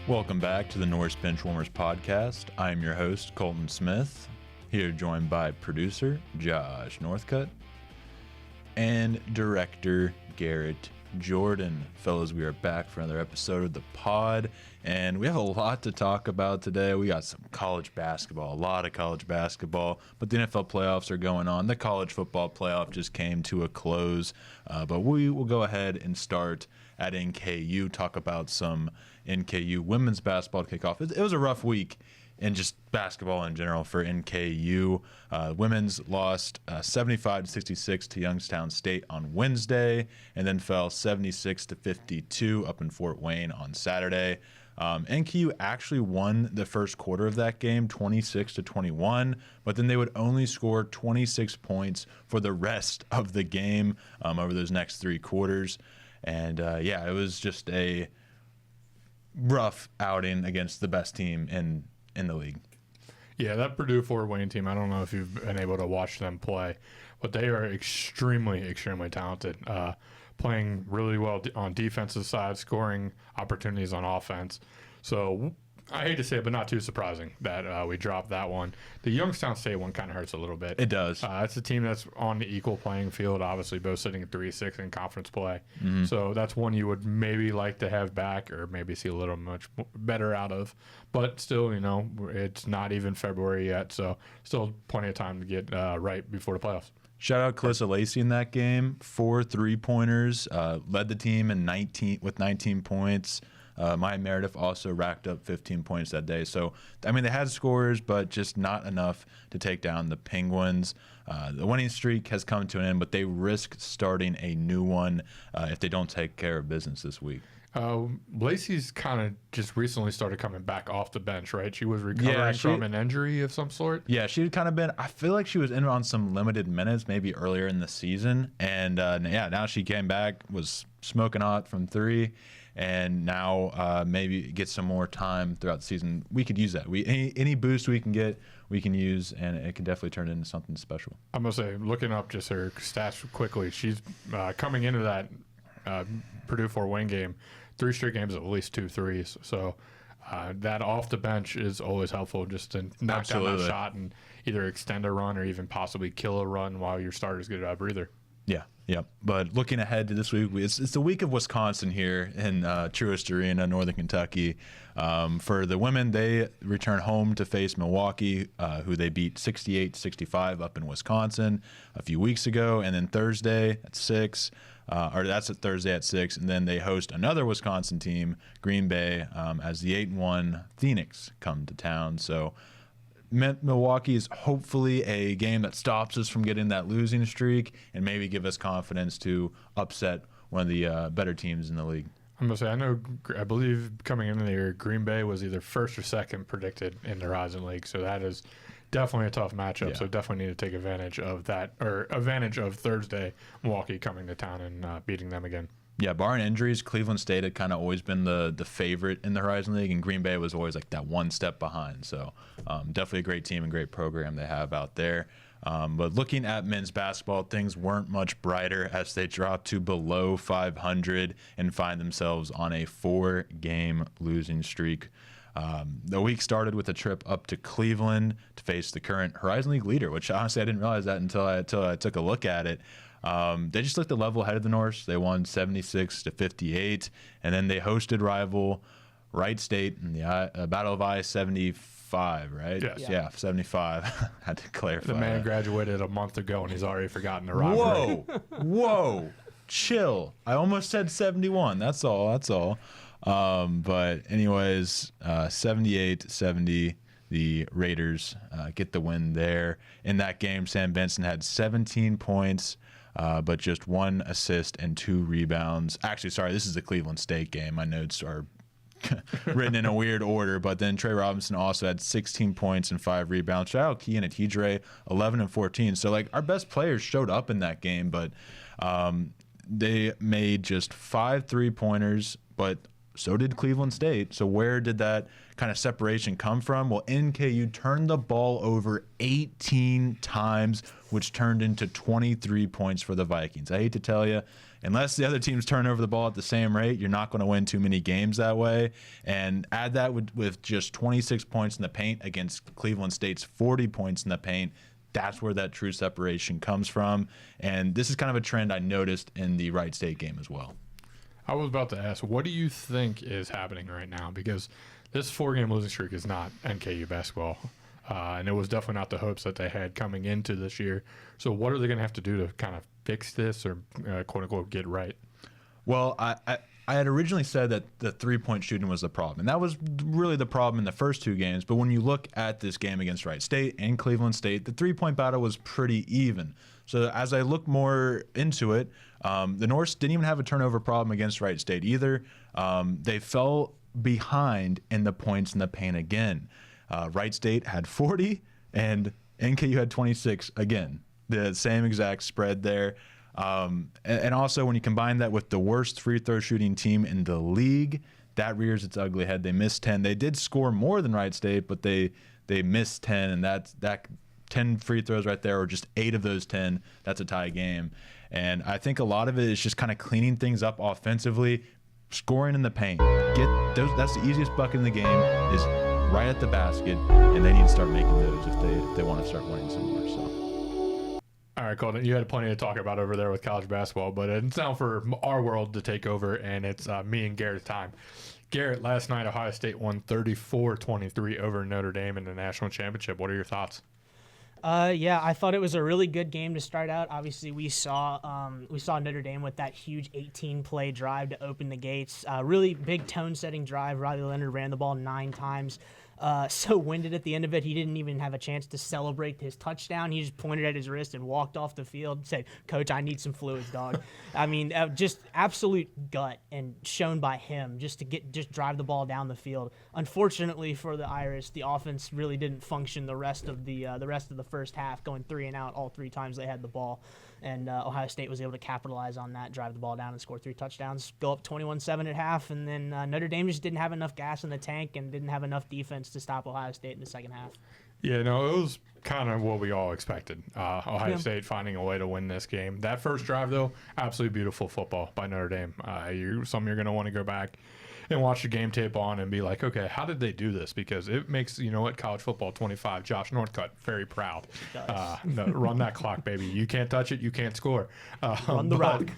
Welcome back to the Norse Benchwarmers podcast. I'm your host, Colton Smith, here joined by producer Josh Northcutt and director Garrett Jordan. Fellas, we are back for another episode of the pod, and we have a lot to talk about today. We got some college basketball, a lot of college basketball, but the NFL playoffs are going on. The college football playoff just came to a close, but we will go ahead and start at NKU, talk about some NKU women's basketball kickoff. It was a rough week in just basketball in general for NKU. Women's lost 75-66 to Youngstown State on Wednesday, and then fell 76-52 up in Fort Wayne on Saturday. NKU actually won the first quarter of that game, 26-21, but then they would only score 26 points for the rest of the game over those next three quarters. And, it was just a rough outing against the best team in the league. Yeah, that Purdue Fort Wayne team, I don't know if you've been able to watch them play, but they are extremely, extremely talented, playing really well on defensive side, scoring opportunities on offense. So I hate to say it, but not too surprising that we dropped that one. The Youngstown State one kind of hurts a little bit. It does. It's a team that's on the equal playing field, obviously both sitting at 3-6 in conference play. Mm-hmm. So that's one you would maybe like to have back or maybe see a little much better out of. But still, it's not even February yet, so still plenty of time to get right before the playoffs. Shout out Calissa Lacey in that game. 4 3-pointers, led the team with 19 points. Maya Meredith also racked up 15 points that day. So, they had scores, but just not enough to take down the Penguins. The winning streak has come to an end, but they risk starting a new one if they don't take care of business this week. Lacey's kind of just recently started coming back off the bench, right? She was recovering from an injury of some sort. Yeah, she had kind of been, I feel like she was in on some limited minutes maybe earlier in the season. And now she came back, was smoking hot from three, and now maybe get some more time throughout the season. We could use that. Any boost we can get, we can use, and it can definitely turn into something special. I'm going to say, looking up just her stats quickly, she's coming into that Purdue Fort Wayne game, 3 straight games of at least 2 threes. So that off the bench is always helpful, just to knock down that shot and either extend a run or even possibly kill a run while your starters get a breather. Yeah. But looking ahead to this week, it's the week of Wisconsin here in Truist Arena, Northern Kentucky. For the women, they return home to face Milwaukee, who they beat 68-65 up in Wisconsin a few weeks ago. And then Thursday at 6, that's at Thursday at 6, and then they host another Wisconsin team, Green Bay, as the 8-1 Phoenix come to town. So Milwaukee is hopefully a game that stops us from getting that losing streak and maybe give us confidence to upset one of the better teams in the league. I'm going to say, I believe coming into the year, Green Bay was either first or second predicted in the Horizon League, so that is definitely a tough matchup. Yeah. So definitely need to take advantage of that, or advantage of Thursday, Milwaukee coming to town and beating them again. Yeah, barring injuries, Cleveland State had kind of always been the favorite in the Horizon League, and Green Bay was always like that one step behind. So definitely a great team and great program they have out there. But looking at men's basketball, things weren't much brighter as they dropped to below 500 and find themselves on a 4-game losing streak. The week started with a trip up to Cleveland to face the current Horizon League leader, which honestly I didn't realize that until I took a look at it. They just looked a level ahead of the Norse. They won 76-58, and then they hosted rival Wright State in the Battle of I-75, right? Yes. Yeah, 75. Had to clarify. The man graduated a month ago, and he's already forgotten the rivalry. Whoa, chill. I almost said 71. That's all. But anyways, 78-70. The Raiders get the win there. In that game, Sam Benson had 17 points, but just 1 assist and 2 rebounds. Actually, sorry, this is the Cleveland State game. My notes are written in a weird order, but then Trey Robinson also had 16 points and 5 rebounds. Shout out Kean Atidre, 11 and 14. So, our best players showed up in that game, but they made just 5 3-pointers, but so did Cleveland State. So where did that kind of separation come from? Well, NKU turned the ball over 18 times, which turned into 23 points for the Vikings. I hate to tell you, unless the other teams turn over the ball at the same rate, you're not going to win too many games that way. And add that with just 26 points in the paint against Cleveland State's 40 points in the paint. That's where that true separation comes from. And this is kind of a trend I noticed in the Wright State game as well. I was about to ask, what do you think is happening right now? Because this 4-game losing streak is not NKU basketball. And it was definitely not the hopes that they had coming into this year. So what are they going to have to do to kind of fix this or, quote-unquote, get right? Well, I had originally said that the three-point shooting was the problem. And that was really the problem in the first 2 games. But when you look at this game against Wright State and Cleveland State, the three-point battle was pretty even. So as I look more into it, the Norse didn't even have a turnover problem against Wright State either. They fell behind in the points in the paint again. Wright State had 40 and NKU had 26 again. The same exact spread there. And also when you combine that with the worst free throw shooting team in the league, that rears its ugly head. They missed 10. They did score more than Wright State, but they missed 10, and that 10 free throws right there, or just 8 of those 10, that's a tie game. And I think a lot of it is just kind of cleaning things up offensively, scoring in the paint. That's the easiest bucket in the game, is right at the basket, and they need to start making those if they want to start winning some more. So. All right, Colton, you had plenty to talk about over there with college basketball, but it's now for our world to take over, and it's me and Garrett's time. Garrett, last night Ohio State won 34-23 over Notre Dame in the national championship. What are your thoughts? Yeah, I thought it was a really good game to start out. Obviously, we saw Notre Dame with that huge 18-play drive to open the gates. Really big tone-setting drive. Riley Leonard ran the ball 9 times. So winded at the end of it, he didn't even have a chance to celebrate his touchdown. He just pointed at his wrist and walked off the field and said, "Coach, I need some fluids, dog." I mean, just absolute gut and shown by him just to drive the ball down the field. Unfortunately for the Irish, the offense really didn't function the rest of the first half, going 3 and out all 3 times they had the ball. And Ohio State was able to capitalize on that, drive the ball down and score 3 touchdowns, go up 21-7 at half. And then Notre Dame just didn't have enough gas in the tank and didn't have enough defense to stop Ohio State in the second half. Yeah, no, it was kind of what we all expected. Ohio State finding a way to win this game. That first drive, though, absolutely beautiful football by Notre Dame. You're going to want to go back and watch the game tape on and be like, okay, how did they do this? Because it makes, college football 25, Josh Northcutt, very proud. No, run that clock, baby. You can't touch it. You can't score. Run the rock.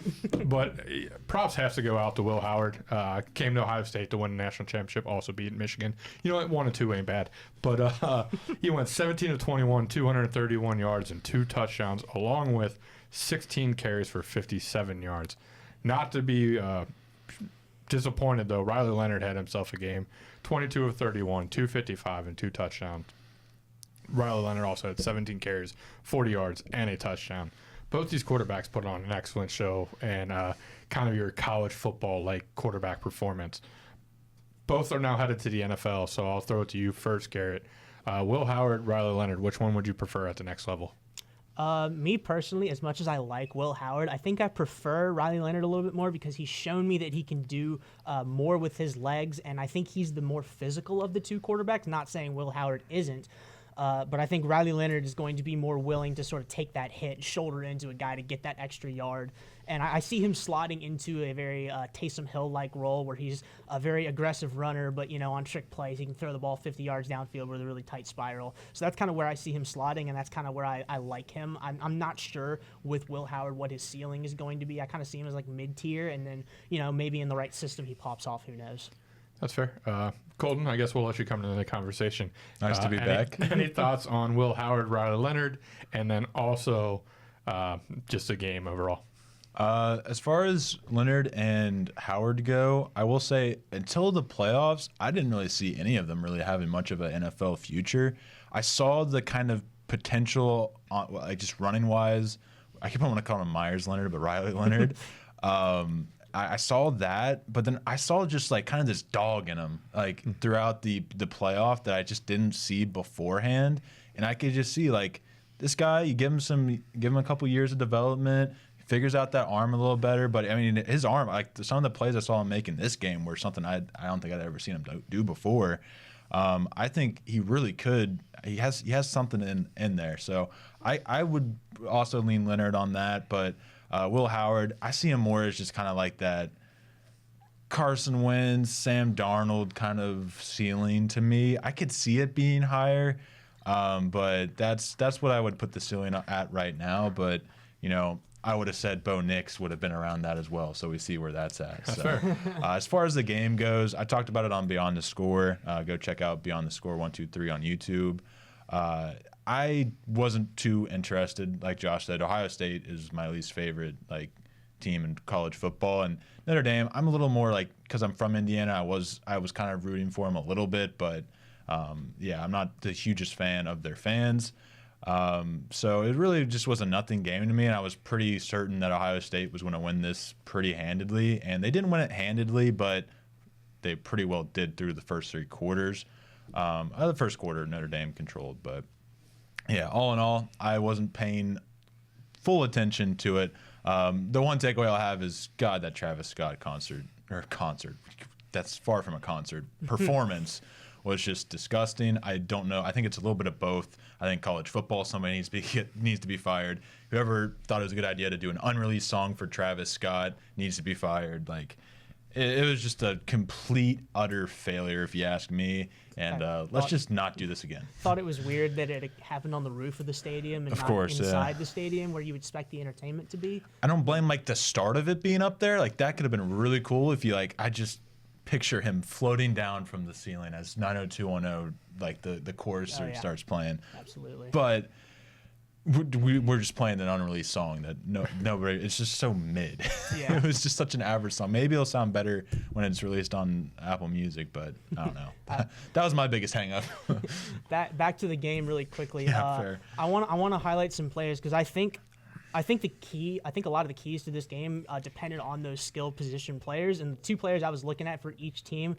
But props has to go out to Will Howard. Came to Ohio State to win the national championship, also beat Michigan. 1 and 2 ain't bad. But he went 17 of 21, 231 yards and 2 touchdowns, along with 16 carries for 57 yards. Not to be disappointed, though, Riley Leonard had himself a game, 22 of 31, 255, and 2 touchdowns. Riley Leonard also had 17 carries, 40 yards, and a touchdown. Both these quarterbacks put on an excellent show and kind of your college football-like quarterback performance. Both are now headed to the NFL, so I'll throw it to you first, Garrett. Will Howard, Riley Leonard, which one would you prefer at the next level? Me personally, as much as I like Will Howard, I think I prefer Riley Leonard a little bit more because he's shown me that he can do more with his legs, and I think he's the more physical of the 2 quarterbacks. Not saying Will Howard isn't, but I think Riley Leonard is going to be more willing to sort of take that hit, shoulder into a guy to get that extra yard. And I see him slotting into a very Taysom Hill-like role where he's a very aggressive runner, but, on trick plays, he can throw the ball 50 yards downfield with a really tight spiral. So that's kind of where I see him slotting, and that's kind of where I like him. I'm not sure with Will Howard what his ceiling is going to be. I kind of see him as like mid-tier, and then, maybe in the right system he pops off. Who knows? That's fair. Colton, I guess we'll let you come into the conversation. Nice to be back. Any thoughts on Will Howard, Riley Leonard, and then also just the game overall? As far as Leonard and Howard go, I will say until the playoffs, I didn't really see any of them really having much of an NFL future. I saw the kind of potential, like just running wise. I keep on want to call him Myers Leonard, but Riley Leonard. I saw that, but then I saw just like kind of this dog in him, like throughout the playoff that I just didn't see beforehand, and I could just see like this guy. You give him a couple years of development. figures out that arm a little better. But I mean, his arm, like some of the plays I saw him make in this game were something I don't think I'd ever seen him do before. I think he really could. He has something in there. So I would also lean Leonard on that. But Will Howard, I see him more as just kind of like that Carson Wentz, Sam Darnold kind of ceiling to me. I could see it being higher, but that's what I would put the ceiling at right now. But I would have said Bo Nix would have been around that as well. So we see where that's at. That's so, fair. As far as the game goes, I talked about it on Beyond the Score. Go check out Beyond the Score 123 on YouTube. I wasn't too interested, like Josh said. Ohio State is my least favorite team in college football, and Notre Dame, I'm a little more because I'm from Indiana, I was kind of rooting for them a little bit, but I'm not the hugest fan of their fans. So it really just was a nothing game to me, and I was pretty certain that Ohio State was going to win this pretty handedly, and they didn't win it handedly, but they pretty well did through the first three quarters. The first quarter Notre Dame controlled, but yeah, all in all, I wasn't paying full attention to it. The one takeaway I'll have is, God, that Travis Scott concert, that's far from a concert, performance was just disgusting. I don't know. I think it's a little bit of both. I think college football, somebody needs to be fired. Whoever thought it was a good idea to do an unreleased song for Travis Scott needs to be fired. It was just a complete, utter failure, if you ask me. And let's just not do this again. Thought it was weird that it happened on the roof of the stadium and of not course, inside the stadium where you would expect the entertainment to be. I don't blame the start of it being up there. That could have been really cool if you I just picture him floating down from the ceiling as 90210 the chorus starts playing. Absolutely. But we're just playing an unreleased song that nobody. It's just so mid. Yeah. It was just such an average song. Maybe it'll sound better when it's released on Apple Music, but I don't know. That was my biggest hang up. Back to the game really quickly. Yeah, fair. I want to highlight some players because I think a lot of the keys to this game depended on those skill position players. And the two players I was looking at for each team,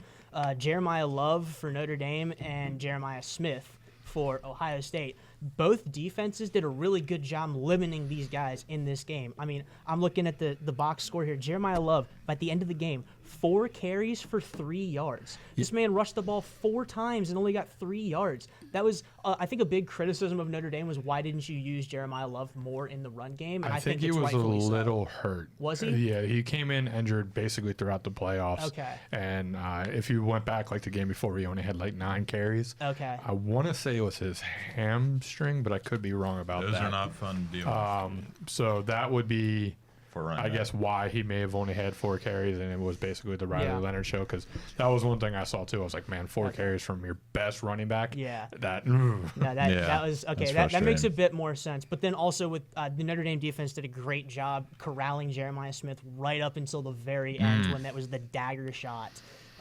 Jeremiah Love for Notre Dame and Jeremiah Smith for Ohio State. Both defenses did a really good job limiting these guys in this game. I mean, I'm looking at the box score here. Jeremiah Love, at the end of the game, 4 carries for 3 yards. This man rushed the ball 4 times and only got 3 yards. That was, I think, a big criticism of Notre Dame was why didn't you use Jeremiah Love more in the run game? And I think he was a little hurt. Was he? Yeah, he came in injured basically throughout the playoffs. Okay. And if you went back the game before, he only had 9 carries. Okay. I want to say it was his hamstring, but I could be wrong about that. Those are not fun to deal with. So that would be, I guess, guess, why he may have only had 4 carries, and it was basically the Riley Leonard show, because that was one thing I saw too. I was like, man, 4 carries from your best running back. Yeah. That was okay. That makes a bit more sense. But then also with the Notre Dame defense did a great job corralling Jeremiah Smith right up until the very end when that was the dagger shot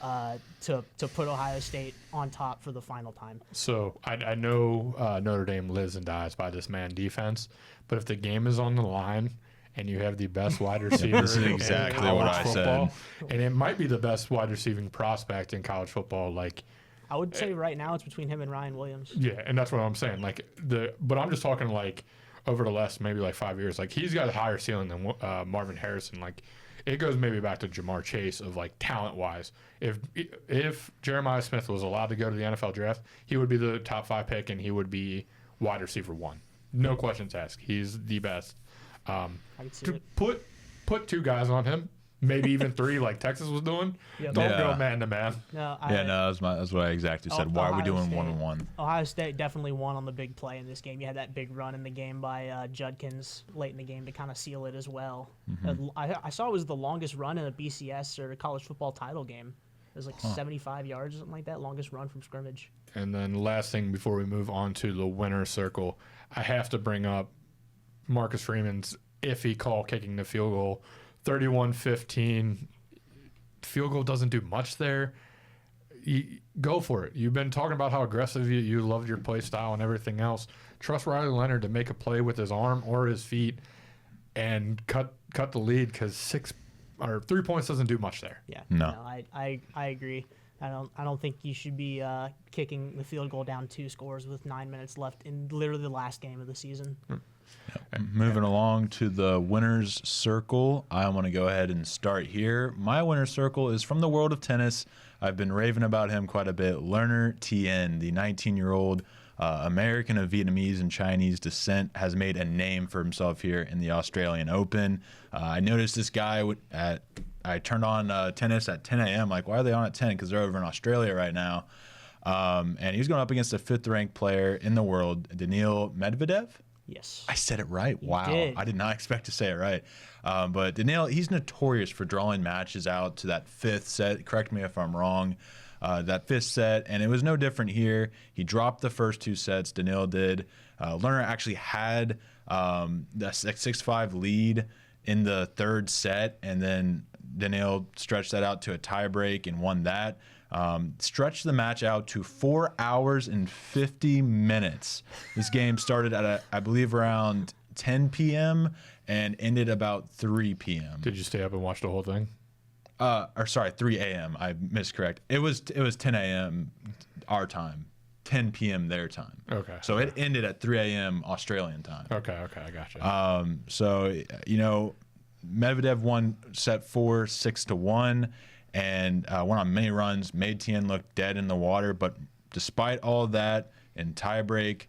to put Ohio State on top for the final time. So I know Notre Dame lives and dies by this man defense, but if the game is on the line and you have the best wide receiver This is exactly in what college I football, said. and it might be the best wide receiving prospect in college football, I would say right now it's between him and Ryan Williams. yeah, and that's what I'm saying. But I'm just talking over the last maybe 5 years. He's got a higher ceiling than Marvin Harrison. It goes maybe back to Jamar Chase of talent wise. If Jeremiah Smith was allowed to go to the NFL draft, he would be the top 5 pick and he would be wide receiver 1. No questions asked. He's the best. I can see it. Put 2 guys on him, maybe even 3 like Texas was doing. Yep. Don't Yeah. go man to man. That's what I exactly said. Why are we doing 1-on-1? Ohio State definitely won on the big play in this game. You had that big run in the game by Judkins late in the game to kind of seal it as well. I saw it was the longest run in a BCS or a college football title game. It was 75 yards or something like that, longest run from scrimmage. And then last thing before we move on to the winner's circle, I have to bring up Marcus Freeman's iffy call kicking the field goal. 31-15. Field goal doesn't do much there. Go for it. You've been talking about how aggressive you loved your play style and everything else. Trust Riley Leonard to make a play with his arm or his feet and cut the lead, because 3 points doesn't do much there. Yeah. No. I agree. I don't think you should be kicking the field goal down 2 scores with 9 minutes left in literally the last game of the season. Moving along to the winner's circle, I want to go ahead and start here. My winner's circle is from the world of tennis. I've been raving about him quite a bit. Lerner Tien, the 19-year-old American of Vietnamese and Chinese descent, has made a name for himself here in the Australian Open. I noticed this guy I turned on tennis at 10 a.m. Like, why are they on at 10? Because they're over in Australia right now. And he was going up against the 5th-ranked player in the world, Daniil Medvedev. Yes. I said it right. Wow. did. I did not expect to say it right. But Daniil, he's notorious for drawing matches out to that 5th set. Correct me if I'm wrong. That 5th set, and it was no different here. He dropped the first 2 sets. Daniil did. Lerner actually had the 6-5 lead in the 3rd set, and then Daniil stretched that out to a tiebreak and won that. Stretched the match out to 4 hours and 50 minutes. This game started at, I believe, around 10 p.m. and ended about 3 p.m. Did you stay up and watch the whole thing? 3 a.m. I miscorrect. It was 10 a.m. our time, 10 p.m. their time. Okay. So it ended at 3 a.m. Australian time. Okay, I gotcha. So, Medvedev won set 4, 6-1, and went on many runs, made Tien look dead in the water. But despite all of that, in tiebreak,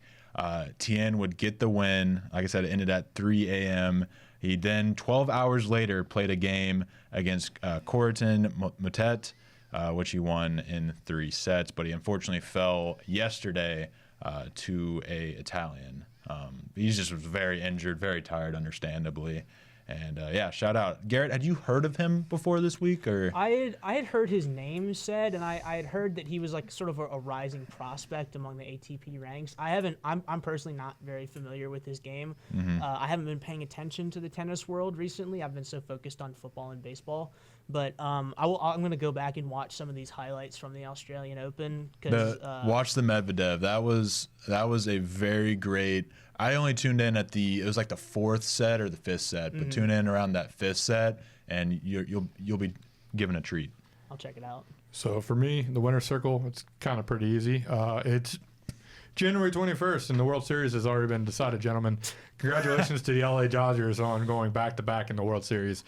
Tien would get the win. Like I said, it ended at 3 a.m. He then, 12 hours later, played a game against Corentin Moutet, which he won in 3 sets. But he unfortunately fell yesterday to a Italian. He just was very injured, very tired, understandably. And shout out. Garrett, had you heard of him before this week? Or I had heard his name said, and I had heard that he was like sort of a rising prospect among the ATP ranks. I'm personally not very familiar with his game. I haven't been paying attention to the tennis world recently. I've been so focused on football and baseball. But I'm going to go back and watch some of these highlights from the Australian Open. Watch the Medvedev. That was a very great. I only tuned in at it was like the 4th set or the 5th set, but tune in around that 5th set, and you'll be given a treat. I'll check it out. So for me, the winner's circle, it's kind of pretty easy. It's January 21st, and the World Series has already been decided, gentlemen. Congratulations to the LA Dodgers on going back-to-back in the World Series.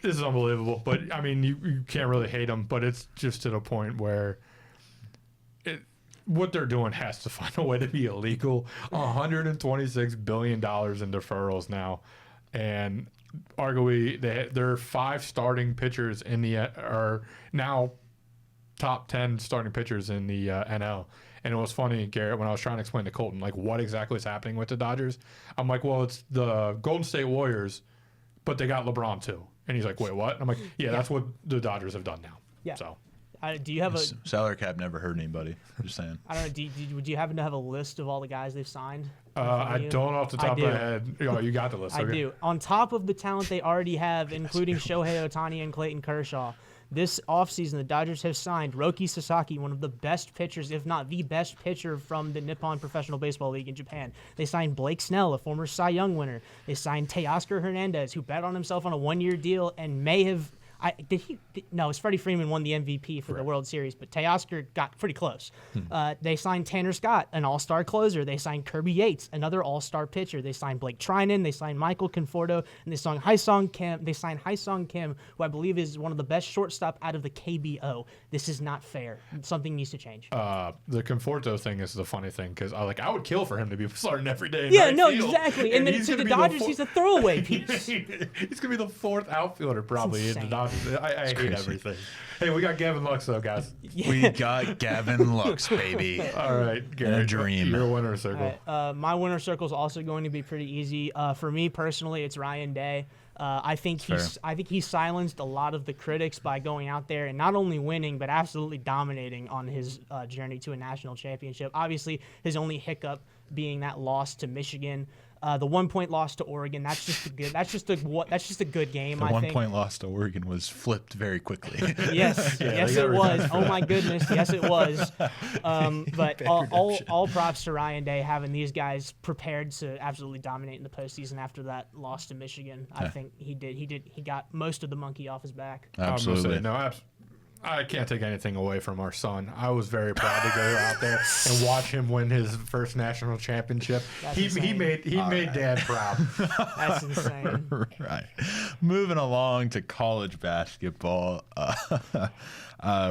This is unbelievable, but I mean, you can't really hate them, but it's just to the point where what they're doing has to find a way to be illegal. $126 billion in deferrals now, and arguably there are 5 starting pitchers are now top 10 starting pitchers in the NL. And it was funny, Garrett, when I was trying to explain to Colton like what exactly is happening with the Dodgers. I'm like, well, it's the Golden State Warriors, but they got LeBron too. And he's like, wait, what? And I'm like, yeah, that's what the Dodgers have done now. Yeah. So. Do you have a salary cap never hurt anybody? Just saying. I don't know. Would you happen to have a list of all the guys they've signed? I don't off the top of my head. Oh, you got the list. I Okay. do. On top of the talent they already have, including Shohei Ohtani and Clayton Kershaw, this offseason the Dodgers have signed Roki Sasaki, one of the best pitchers, if not the best pitcher from the Nippon Professional Baseball League in Japan. They signed Blake Snell, a former Cy Young winner. They signed Teoscar Hernandez, who bet on himself on a 1-year deal and may have. No, it's Freddie Freeman won the MVP for the World Series, but Teoscar got pretty close. They signed Tanner Scott, an all-star closer. They signed Kirby Yates, another all-star pitcher. They signed Blake Trinan. They signed Michael Conforto, and they signed Haesung Kim, who I believe is one of the best shortstop out of the KBO. This is not fair. Something needs to change. The Conforto thing is the funny thing because I would kill for him to be starting every day. Exactly. And then to the Dodgers, he's a throwaway piece. He's gonna be the 4th outfielder probably in the Dodgers. I hate crazy. Everything. Hey, we got Gavin Lux though, guys. We got Gavin Lux, baby. All right, Garrett, a dream. Your winner circle. My winner circle is also going to be pretty easy. For me personally, it's Ryan Day. I think he silenced a lot of the critics by going out there and not only winning but absolutely dominating on his journey to a national championship. Obviously, his only hiccup being that loss to Michigan. The 1-point loss to Oregon, that's just a good game. The I think. 1-point loss to Oregon was flipped very quickly. Yes, yes it was. Oh my goodness, yes it was. But all props to Ryan Day having these guys prepared to absolutely dominate in the postseason after that loss to Michigan. I think he got most of the monkey off his back. Absolutely. I can't take anything away from our son. I was very proud to go out there and watch him win his first national championship. He made Dad proud. That's insane. Right. Moving along to college basketball.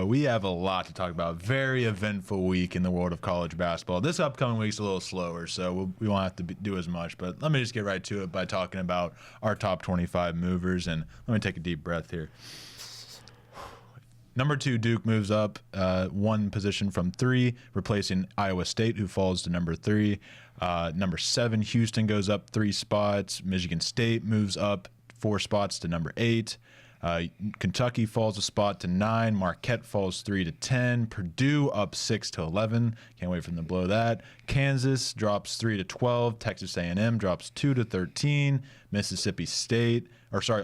We have a lot to talk about. Very eventful week in the world of college basketball. This upcoming week's a little slower, so we won't have to do as much. But let me just get right to it by talking about our top 25 movers. And let me take a deep breath here. Number 2, Duke moves up one position from 3, replacing Iowa State, who falls to number 3. Number 7, Houston goes up 3 spots. Michigan State moves up 4 spots to number 8. Kentucky falls a spot to 9. Marquette falls 3 to 10. Purdue up 6 to 11. Can't wait for them to blow that. Kansas drops 3 to 12. Texas A&M drops 2 to 13.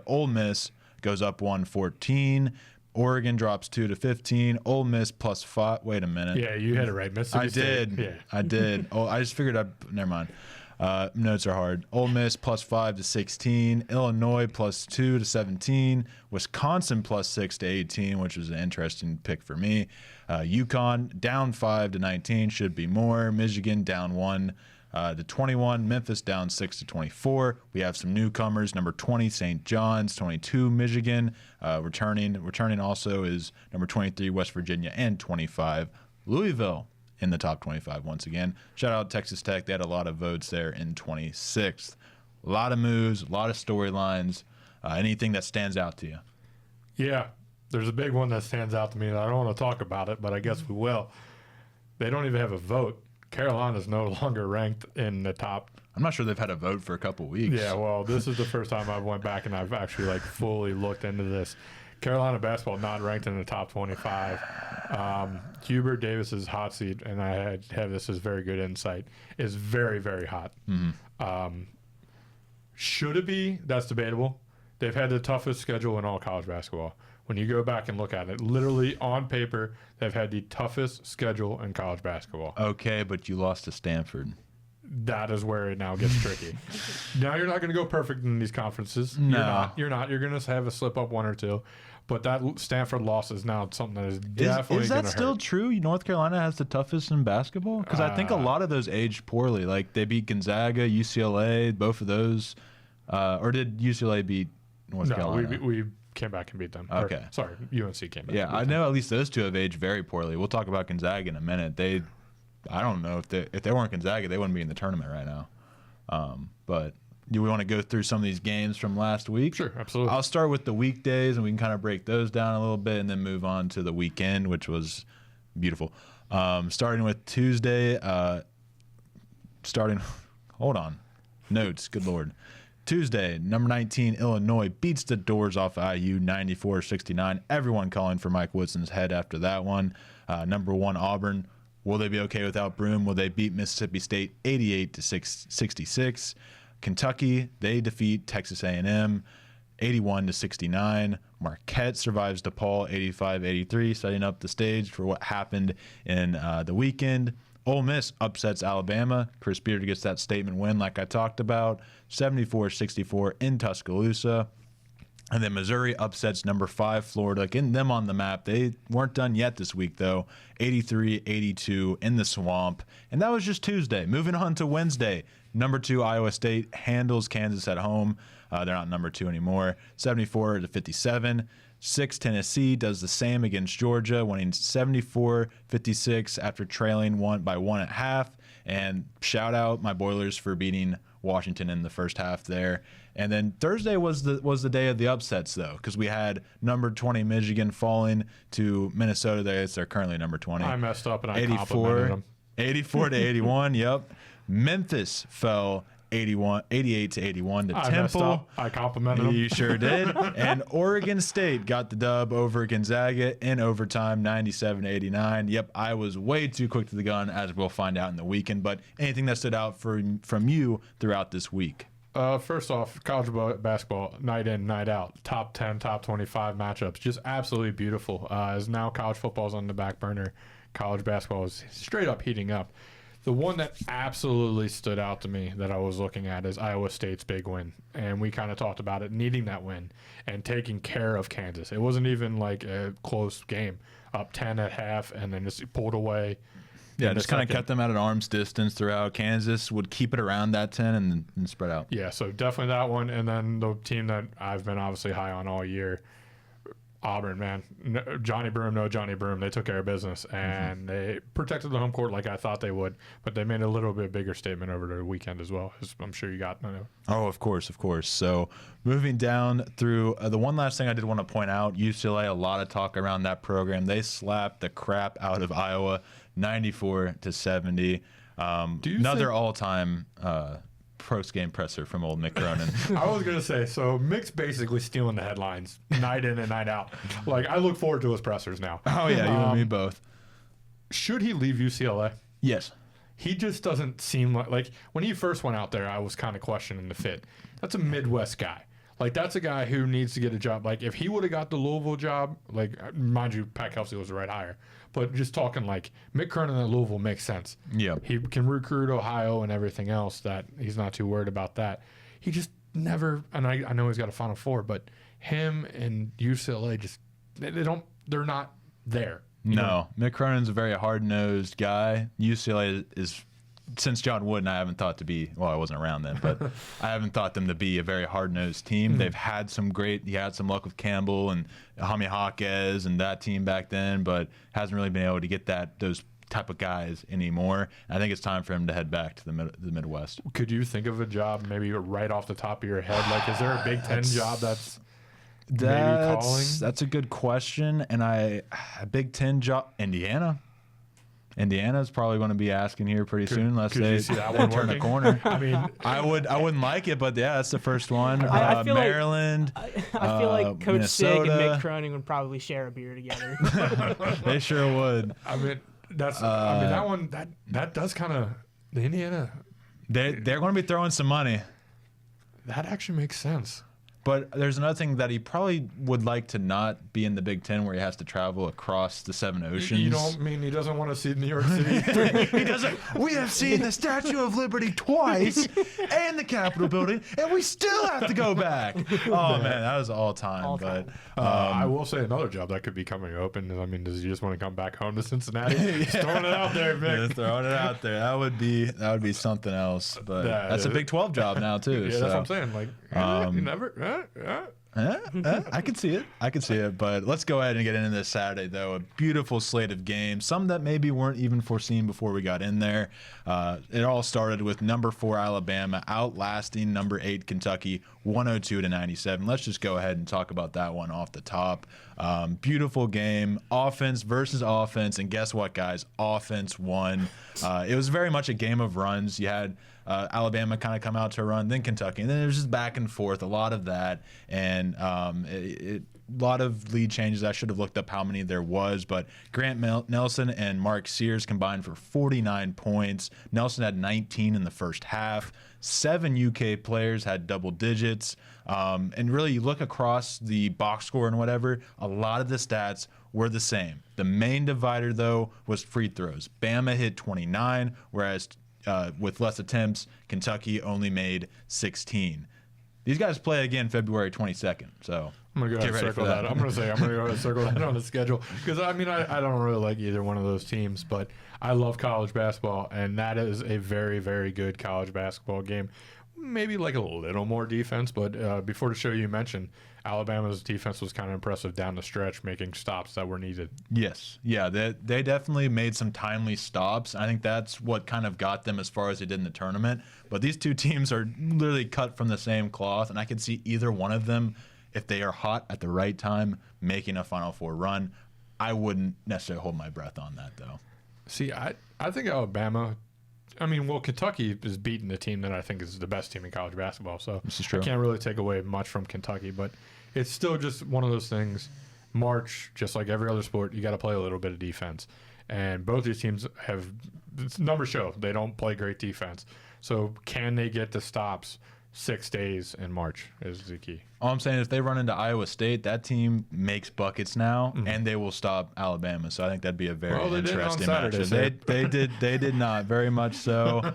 Ole Miss goes up 1-14. Oregon drops 2 to 15. Ole Miss plus 5. Wait a minute. Yeah, you had it right. Mississippi State. Yeah. I did. Oh, I just figured never mind. Notes are hard. Ole Miss plus 5 to 16. Illinois plus 2 to 17. Wisconsin plus 6 to 18, which was an interesting pick for me. UConn down 5 to 19. Should be more. Michigan down 1 to 21. Memphis down 6 to 24. We have some newcomers. Number 20, St. John's. 22, Michigan. Returning also is number 23, West Virginia, and 25, Louisville in the top 25 once again. Shout out Texas Tech. They had a lot of votes there in 26th. A lot of moves, a lot of storylines. Anything that stands out to you? Yeah, there's a big one that stands out to me. And I don't want to talk about it, but I guess we will. They don't even have a vote. Carolina's no longer ranked in the top. I'm not sure they've had a vote for a couple weeks. Yeah, well, this is the first time I went back and I've actually fully looked into this. Carolina basketball not ranked in the top 25. Hubert Davis's hot seat, and I have this as very good insight, is very, very hot. Mm-hmm. Should it be? That's debatable. They've had the toughest schedule in all college basketball. When you go back and look at it, literally on paper, they've had the toughest schedule in college basketball. Okay, but you lost to Stanford. That is where it now gets tricky. Now you're not going to go perfect in these conferences. No. You're not. You're going to have a slip up 1 or 2. But that Stanford loss is now something that is definitely Is that still true? North Carolina has the toughest in basketball? Because I think a lot of those aged poorly. Like they beat Gonzaga, UCLA, both of those. Or did UCLA beat North Carolina? No, we came back and beat them. Okay. UNC came back. Yeah, I know at least those two have aged very poorly. We'll talk about Gonzaga in a minute. I don't know if they weren't Gonzaga, they wouldn't be in the tournament right now. But do we want to go through some of these games from last week? Sure, absolutely. I'll start with the weekdays, and we can kind of break those down a little bit, and then move on to the weekend, which was beautiful. Starting with Tuesday. Hold on. Notes. Good Lord. Tuesday, number 19, Illinois beats the doors off IU 94-69. Everyone calling for Mike Woodson's head after that one. Number 1, Auburn. Will they be okay without Broome? Will they beat Mississippi State 88-66? Kentucky, they defeat Texas A&M 81-69. Marquette survives DePaul 85-83, setting up the stage for what happened in the weekend. Ole Miss upsets Alabama. Chris Beard gets that statement win like I talked about, 74-64 in Tuscaloosa. And then Missouri upsets number 5 Florida, getting them on the map. They weren't done yet this week, though, 83-82 in the Swamp. And that was just Tuesday. Moving on to Wednesday, number 2 Iowa State handles Kansas at home. They're not number 2 anymore, 74-57. 6 Tennessee does the same against Georgia, winning 74-56 after trailing by 1 at half. And shout out my Boilers for beating Washington in the first half there. And then Thursday was the day of the upsets, though, because we had number 20 Michigan falling to Minnesota. They're currently number 20. I messed up and I complimented them. 84-81. Yep. Memphis fell 88-81 to I Temple. messed up. I complimented them. You sure did. And Oregon State got the dub over Gonzaga in overtime, 97-89. Yep, I was way too quick to the gun, as we'll find out in the weekend. But anything that stood out from you throughout this week? First off, college basketball, night in, night out, top 10, top 25 matchups, just absolutely beautiful. As now college football is on the back burner, college basketball is straight up heating up. The one that absolutely stood out to me that I was looking at is Iowa State's big win. And we kind of talked about it, needing that win and taking care of Kansas. It wasn't even like a close game, up 10 at half, and then just pulled away. Yeah, just kind of kept them at an arm's distance throughout. Kansas would keep it around that 10 and then spread out. Yeah, so definitely that one. And then the team that I've been obviously high on all year, Auburn, man. No, Johnny Broom. They took care of business, and they protected the home court like I thought they would, but they made a little bit bigger statement over the weekend as well, as I'm sure you got. Oh, of course. So moving down through the one last thing I did want to point out, UCLA, a lot of talk around that program. They slapped the crap out of Iowa, 94-70. Another all-time post-game presser from old Mick Cronin. I was going to say, so Mick's basically stealing the headlines night in and night out. Like, I look forward to his pressers now. Oh, yeah, you and me both. Should he leave UCLA? Yes. He just doesn't seem like when he first went out there, I was kind of questioning the fit. That's a Midwest guy. Like, that's a guy who needs to get a job. Like, if he would have got the Louisville job, like, mind you, Pat Kelsey was the right hire. But just talking like Mick Cronin at Louisville makes sense. Yeah. He can recruit Ohio and everything else, that he's not too worried about that. He just never, and I know he's got a Final Four, but him and UCLA just, they're not there. No. Mick Cronin's a very hard-nosed guy. UCLA is, since John Wooden, I haven't thought to be, well, I wasn't around then, but I haven't thought them to be a very hard-nosed team. They've had he had some luck with Campbell and Jaime Jaquez and that team back then, but hasn't really been able to get those type of guys anymore. I think it's time for him to head back to the Midwest. Could you think of a job maybe right off the top of your head? Like, is there a Big Ten job that's maybe calling? That's a good question. And a Big Ten job, Indiana's probably going to be asking here pretty soon, unless they turn a corner. I mean, I wouldn't like it, but yeah, that's the first one. I feel Maryland. I feel like Coach Minnesota. Sig and Mick Cronin would probably share a beer together. They sure would. I mean, that one that does kind of the Indiana. They're going to be throwing some money. That actually makes sense. But there's another thing that he probably would like to not be in the Big Ten, where he has to travel across the 7 oceans. You don't mean he doesn't want to see New York City? He doesn't. We have seen the Statue of Liberty twice and the Capitol building, and we still have to go back. Oh, man, that was all time. But I will say another job that could be coming open. I mean, does he just want to come back home to Cincinnati? Just throwing it out there, Vic. Just throwing it out there. That would be something else. But that's a Big 12 job now, too. Yeah, so. That's what I'm saying. Like, you never. I can see it. But let's go ahead and get into this Saturday, though. A beautiful slate of games, some that maybe weren't even foreseen before we got in there. It all started with number 4 Alabama outlasting number 8 Kentucky 102-97. Let's just go ahead and talk about that one off the top. Beautiful game, offense versus offense, and guess what, guys? Offense won. It was very much a game of runs. You had Alabama kind of come out to a run, then Kentucky, and then it was just back and forth, a lot of that, and a lot of lead changes. I should have looked up how many there was, but Grant Nelson and Mark Sears combined for 49 points. Nelson had 19 in the first half. 7 UK players had double digits. And really, you look across the box score and whatever, a lot of the stats were the same. The main divider, though, was free throws. Bama hit 29, whereas with less attempts, Kentucky only made 16. These guys play again February 22nd, so I'm going to go ahead and circle that. I'm going to go ahead and circle that on the schedule, because, I mean, I don't really like either one of those teams, but I love college basketball, and that is a very, very good college basketball game. Maybe like a little more defense, but before the show you mentioned, Alabama's defense was kind of impressive down the stretch, making stops that were needed. Yes. Yeah, they definitely made some timely stops. I think that's what kind of got them as far as they did in the tournament. But these two teams are literally cut from the same cloth, and I can see either one of them, if they are hot at the right time, making a Final Four run. I wouldn't necessarily hold my breath on that, though. See, I think Alabama, I mean, well, Kentucky is beating the team that I think is the best team in college basketball, so this is true. I can't really take away much from Kentucky, but it's still just one of those things. March, just like every other sport, you got to play a little bit of defense. And both these teams numbers show they don't play great defense. So can they get the stops 6 days in March is the key. All I'm saying is if they run into Iowa State, that team makes buckets now, and they will stop Alabama. So I think that'd be a very interesting matchup. They did not very much so.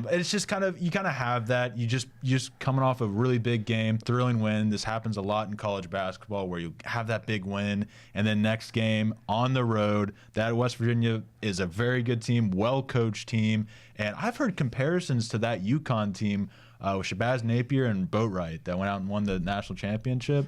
It's just you kind of have that. You just coming off a really big game, thrilling win. This happens a lot in college basketball where you have that big win, and then next game on the road. That West Virginia is a very good team, well-coached team, and I've heard comparisons to that UConn team with Shabazz Napier and Boatwright that went out and won the national championship.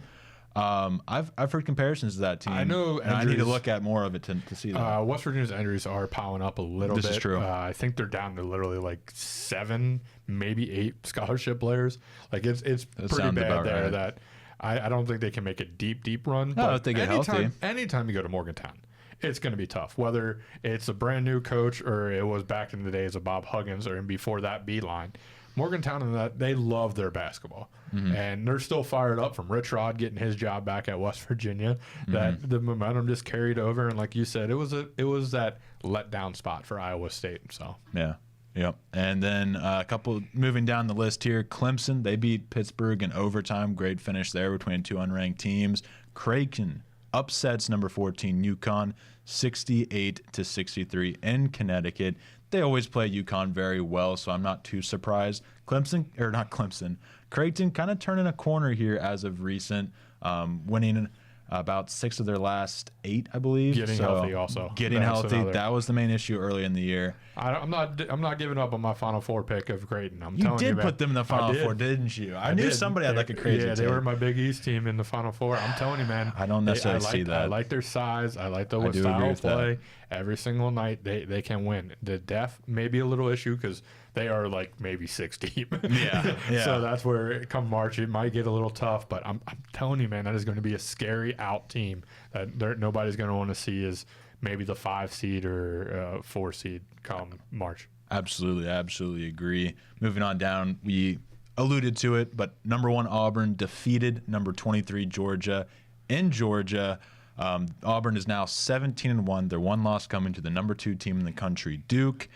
I've heard comparisons to that team. I know, and I need to look at more of it to see that. West Virginia's injuries are piling up a little bit. This is true. I think they're down to literally like 7, maybe 8 scholarship players. Like it's pretty bad there. Right. That I don't think they can make a deep run. But if they get healthy, anytime you go to Morgantown, it's going to be tough. Whether it's a brand new coach or it was back in the days of Bob Huggins or before that Beeline. Morgantown and that they love their basketball, and they're still fired up from Rich Rod getting his job back at West Virginia. That the momentum just carried over, and like you said, it was that letdown spot for Iowa State. So yeah, yep. And then a couple moving down the list here, Clemson they beat Pittsburgh in overtime. Great finish there between 2 unranked teams. Creighton upsets number 14 UConn 68-63 in Connecticut. They always play UConn very well, so I'm not too surprised. Creighton kind of turning a corner here as of recent, winning about 6 of their last 8, I believe. Getting healthy also. Getting healthy. That was the main issue early in the year. I'm not giving up on my Final Four pick of Creighton. You did put them in the Final Four, didn't you? I knew somebody had like a crazy Yeah, they were my Big East team in the Final Four. I'm telling you, man. I don't necessarily see that. I like their size. I like the style of play. Every single night they can win. The depth may be a little issue because they are like maybe 6 deep. Yeah. So that's where come March it might get a little tough. But I'm telling you, man, that is going to be a scary out team that nobody's going to want to see is maybe the 5 seed or 4 seed come March. Absolutely agree. Moving on down, we alluded to it, but number 1 Auburn defeated number 23 Georgia in Georgia. Auburn is now 17-1. Their one loss coming to the number 2 team in the country, Duke.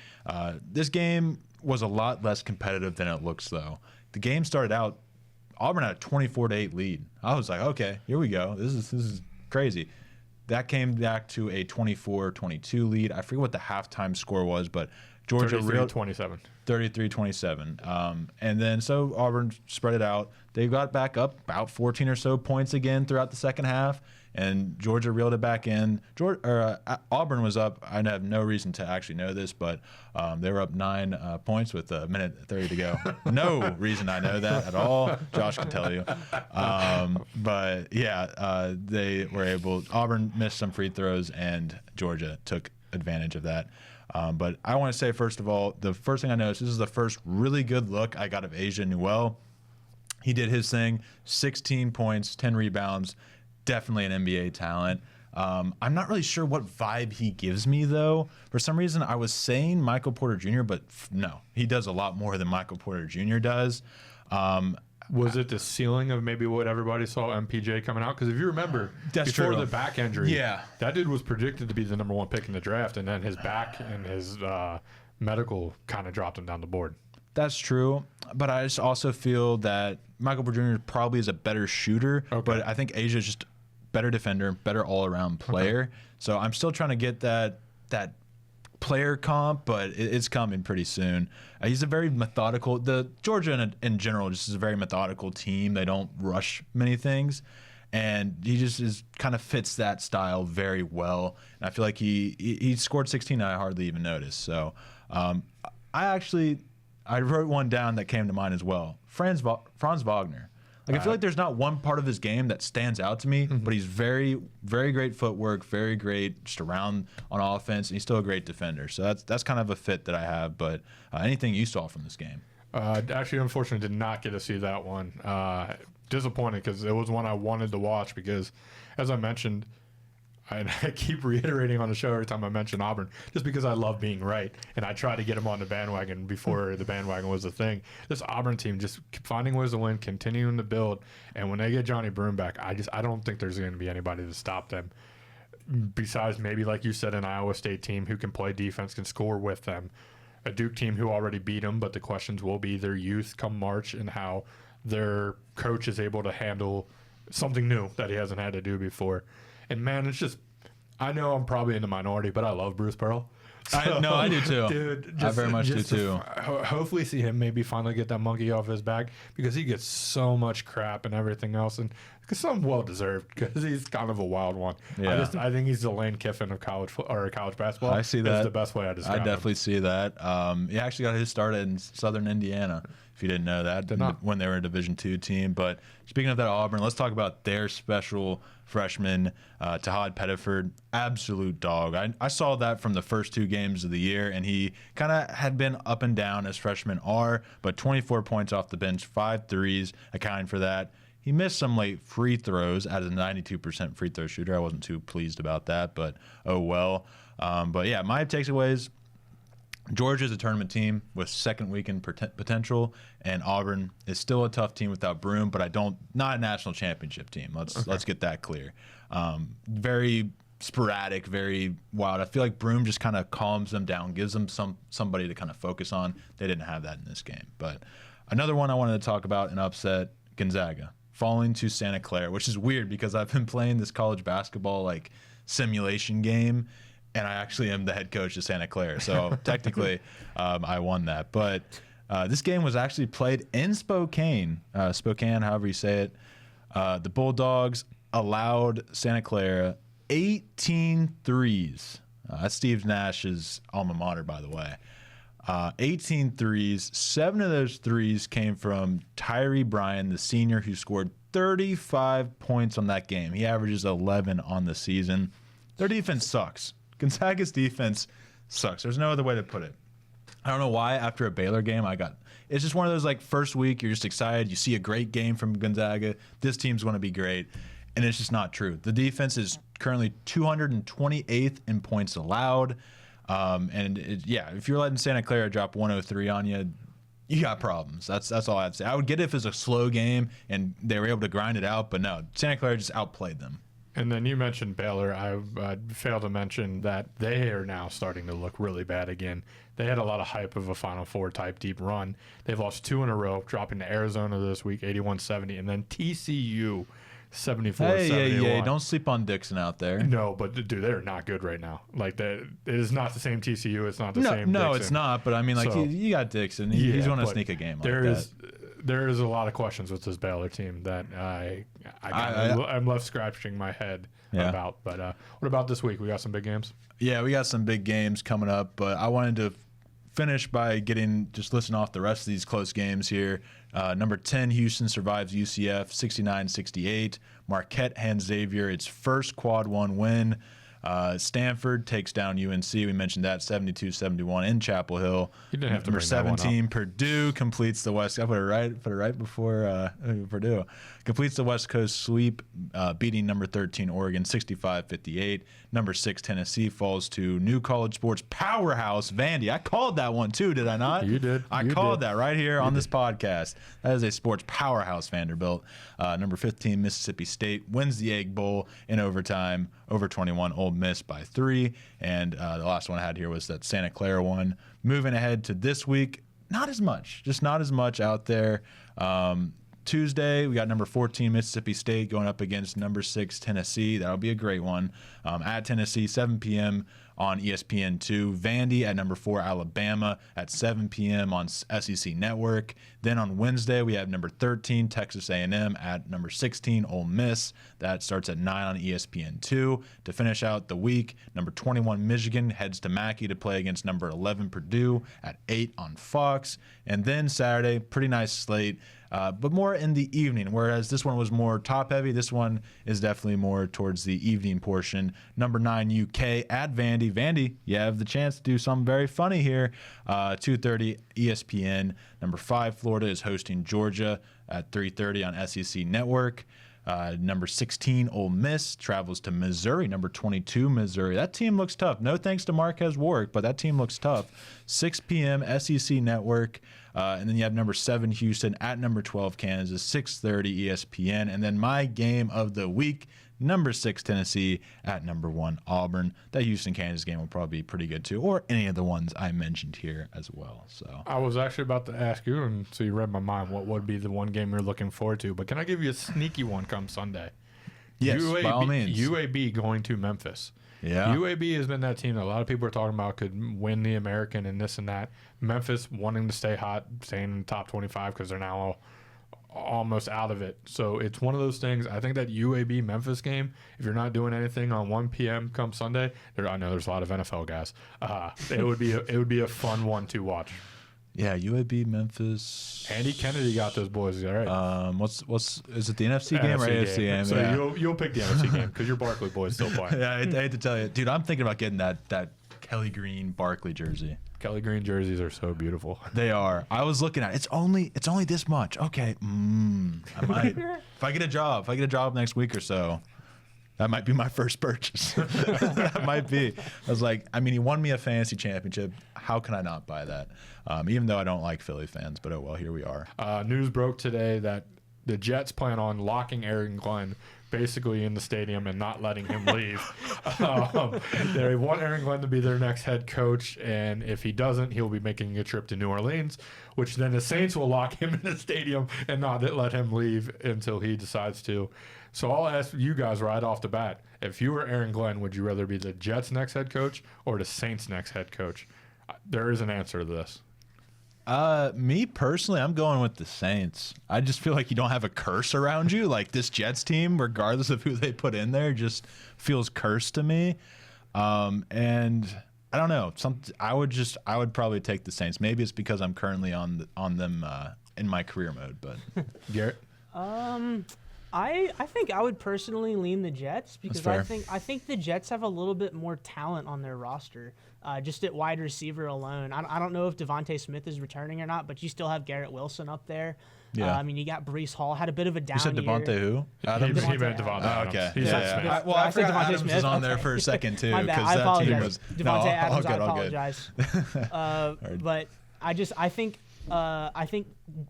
This game was a lot less competitive than it looks, though. The game started out, Auburn had a 24-8 lead. I was like, okay, here we go. This is crazy. That came back to a 24-22 lead. I forget what the halftime score was, but Georgia 33-27. 33-27. And then so Auburn spread it out. They got back up about 14 or so points again throughout the second half, and Georgia reeled it back in. Auburn was up. I have no reason to actually know this, but they were up 9 points with a minute 30 to go. No reason I know that at all. Josh can tell you. But yeah, they were able. Auburn missed some free throws, and Georgia took advantage of that. But I want to say, first of all, the first thing I noticed, this is the first really good look I got of Asia Newell. He did his thing, 16 points, 10 rebounds, definitely an NBA talent. I'm not really sure what vibe he gives me, though. For some reason, I was saying Michael Porter Jr., but no, he does a lot more than Michael Porter Jr. does. Was it the ceiling of maybe what everybody saw MPJ coming out? Because if you remember, before the back injury, that dude was predicted to be the number 1 pick in the draft, and then his back and his medical kind of dropped him down the board. That's true, but I just also feel that Michael Porter Jr. probably is a better shooter, but I think Asia is just better defender, better all-around player. Okay. So I'm still trying to get that player comp, but it's coming pretty soon. He's a very methodical. The Georgia in general just is a very methodical team. They don't rush many things, and he just kind of fits that style very well. And I feel like he scored 16. And I hardly even noticed. So I wrote one down that came to mind as well. Franz Wagner. Like I feel like there's not one part of his game that stands out to me, but he's very, very great footwork, very great just around on offense, and he's still a great defender. So that's kind of a fit that I have. But anything you saw from this game? Actually, unfortunately, did not get to see that one. Disappointed because it was one I wanted to watch because, as I mentioned, and I keep reiterating on the show every time I mention Auburn, just because I love being right, and I try to get them on the bandwagon before the bandwagon was a thing. This Auburn team just finding ways to win, continuing to build, and when they get Johnny Broome back, I don't think there's going to be anybody to stop them. Besides maybe, like you said, an Iowa State team who can play defense, can score with them. a Duke team who already beat them, but the questions will be their youth come March and how their coach is able to handle something new that he hasn't had to do before. And man, it's just, I know I'm probably in the minority, but I love Bruce Pearl. I do too. Dude, I very much do too. Hopefully see him maybe finally get that monkey off his back, because he gets so much crap and everything else, and some well deserved, because he's kind of a wild one. Yeah. I think he's the Lane Kiffin of college basketball. I see that. Is the best way I describe I definitely him. see that. He actually got his start in Southern Indiana, if you didn't know that, when they were a Division II team. But speaking of that Auburn, let's talk about their special freshman, Tahad Pettiford. Absolute dog. I saw that from the first 2 games of the year, and he kind of had been up and down as freshmen are, but 24 points off the bench, 5 threes, accounting for that. He missed some late free throws as a 92% free throw shooter. I wasn't too pleased about that, but oh well. But yeah, my takeaways: Georgia's a tournament team with second weekend potential, and Auburn is still a tough team without Broome, but not a national championship team. Let's get that clear. Very sporadic, very wild. I feel like Broome just kind of calms them down, gives them somebody to kind of focus on. They didn't have that in this game. But another one I wanted to talk about, an upset: Gonzaga falling to Santa Clara, which is weird because I've been playing this college basketball like simulation game, and I actually am the head coach of Santa Clara. So technically, I won that. But this game was actually played in Spokane, however you say it. The Bulldogs allowed Santa Clara 18 threes. That's Steve Nash's alma mater, by the way. 18 threes. 7 of those threes came from Tyree Bryan, the senior, who scored 35 points on that game. He averages 11 on the season. Their defense sucks. Gonzaga's defense sucks. There's no other way to put it. I don't know why after a Baylor game it's just one of those, like, first week you're just excited. You see a great game from Gonzaga. This team's going to be great. And it's just not true. The defense is currently 228th in points allowed. If you're letting Santa Clara drop 103 on you, you got problems. That's all I'd say. I would get it if it was a slow game and they were able to grind it out, but no, Santa Clara just outplayed them. And then you mentioned Baylor. I failed to mention that they are now starting to look really bad again. They had a lot of hype of a Final Four type deep run. They've lost 2 in a row, dropping to Arizona this week, 81-70, and then TCU, 74-71. Hey, don't sleep on Dixon out there. No, but dude, they're not good right now. Like, it is not the same TCU. It's not the same. No, Dixon. It's not. But I mean, like, you got Dixon. He's going to sneak a game like that. There is a lot of questions with this Baylor team that I'm left scratching my head about. But what about this week? We got some big games. Yeah, we got some big games coming up. But I wanted to finish by listing off the rest of these close games here. Number 10, Houston survives UCF 69-68. Marquette hands Xavier its first quad 1 win. Stanford takes down UNC. We mentioned that 72-71 in Chapel Hill. You didn't have to Number bring that one 17, up. Purdue completes the West. I put it right before Purdue completes the West Coast sweep, beating number 13 Oregon 65-58. Number 6 Tennessee falls to new college sports powerhouse Vandy. I called that one too, did I not? You did. I called that right here on this podcast. That is a sports powerhouse, Vanderbilt. Number 15 Mississippi State wins the Egg Bowl in overtime over 21 Ole Miss by 3. And the last one I had here was that Santa Clara one. Moving ahead to this week, not as much out there. Tuesday, we got number 14 Mississippi State going up against number 6 Tennessee. That'll be a great one. At Tennessee, 7 p.m. on ESPN2. Vandy at number 4 Alabama at 7 p.m. on SEC Network. Then on Wednesday, we have number 13 Texas A&M at number 16 Ole Miss. That starts at 9 on ESPN2. To finish out the week, number 21 Michigan heads to Mackey to play against number 11 Purdue at 8 on Fox. And then Saturday, pretty nice slate. But more in the evening, whereas this one was more top-heavy. This one is definitely more towards the evening portion. Number 9, UK at Vandy. Vandy, you have the chance to do something very funny here. 2:30 ESPN. Number 5, Florida is hosting Georgia at 3:30 on SEC Network. Number 16, Ole Miss travels to Missouri. Number 22, Missouri. That team looks tough. No thanks to Marquez Warwick, but that team looks tough. 6 p.m. SEC Network. And then you have number 7 Houston at number 12 Kansas, 6:30 ESPN. And then my game of the week, number 6 Tennessee at number 1 Auburn. That Houston-Kansas game will probably be pretty good too, or any of the ones I mentioned here as well. So I was actually about to ask you, and so you read my mind, what would be the one game you're looking forward to? But can I give you a sneaky one come Sunday? yes, by all means. UAB going to Memphis. Yeah. UAB has been that team that a lot of people are talking about could win the American and this and that. Memphis wanting to stay hot, staying in the top 25 because they're now almost out of it. So it's one of those things. I think that UAB Memphis game, if you're not doing anything on 1 p.m. come Sunday, I know there's a lot of NFL guys. It would be a fun one to watch. Yeah, UAB Memphis. Andy Kennedy got those boys, all right? What's is it the NFC game or AFC game? So yeah. you'll pick the NFC game because your Barkley boys still play. Yeah, I hate to tell you, dude. I'm thinking about getting that Kelly Green Barkley jersey. Kelly Green jerseys are so beautiful. They are. I was looking at it. It's only this much. Okay, I might if I get a job next week or so. That might be my first purchase. That might be. I was like, I mean, he won me a fantasy championship. How can I not buy that? Even though I don't like Philly fans, but oh well, here we are. News broke today that the Jets plan on locking Aaron Glenn basically in the stadium and not letting him leave. They want Aaron Glenn to be their next head coach, and if he doesn't, he'll be making a trip to New Orleans, which then the Saints will lock him in the stadium and not let him leave until he decides to. So I'll ask you guys right off the bat, if you were Aaron Glenn, would you rather be the Jets' next head coach or the Saints' next head coach? There is an answer to this. Me personally, I'm going with the Saints. I just feel like you don't have a curse around you. Like this Jets team, regardless of who they put in there, just feels cursed to me. And I don't know. I would probably take the Saints. Maybe it's because I'm currently on them in my career mode. But Garrett, I think I would personally lean the Jets because I think the Jets have a little bit more talent on their roster, just at wide receiver alone. I don't know if Devontae Smith is returning or not, but you still have Garrett Wilson up there. Yeah. I mean, you got Breece Hall, had a bit of a down you said year. Devontae who? Adams? he meant Devontae Adams. Okay. He said Yeah. Smith. Well, I said forgot Devontae Adams Smith. was on there Okay. for a second too. My bad. Because I that team apologize. was Devontae Adams, I all good. apologize. But I think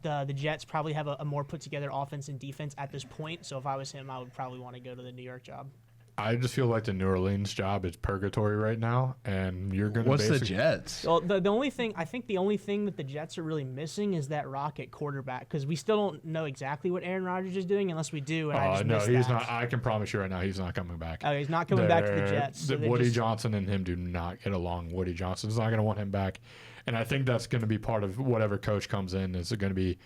the Jets probably have a more put together offense and defense at this point. So if I was him, I would probably want to go to the New York job. I just feel like the New Orleans job is purgatory right now, and you're going to What's the Jets? Well, the only thing that the Jets are really missing is that rock at quarterback because we still don't know exactly what Aaron Rodgers is doing unless we do. And I just no, missed he's that. not. I can promise you right now, he's not coming back. Okay, he's not coming back to the Jets. So Woody Johnson and him do not get along. Woody Johnson's not going to want him back, and I think that's going to be part of whatever coach comes in. Is going to be,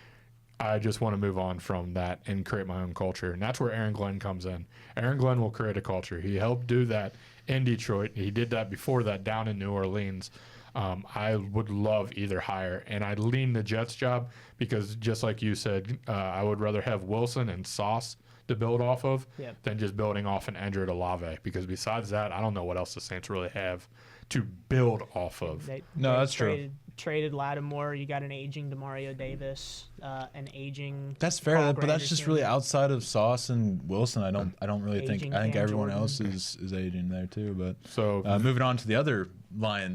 I just want to move on from that and create my own culture. And that's where Aaron Glenn comes in. Aaron Glenn will create a culture. He helped do that in Detroit. He did that before that down in New Orleans. I would love either hire. And I'd lean the Jets job because just like you said, I would rather have Wilson and Sauce to build off of than just building off an Andrew Olave. Because besides that, I don't know what else the Saints really have to build off of. That's true. Traded Lattimore. You got an aging Demario Davis, an aging. That's fair, Paul but that's just really Granderson. outside of Sauce and Wilson. I don't really think. Aging I think Cam everyone Jordan. else is aging there too. But So moving on to the other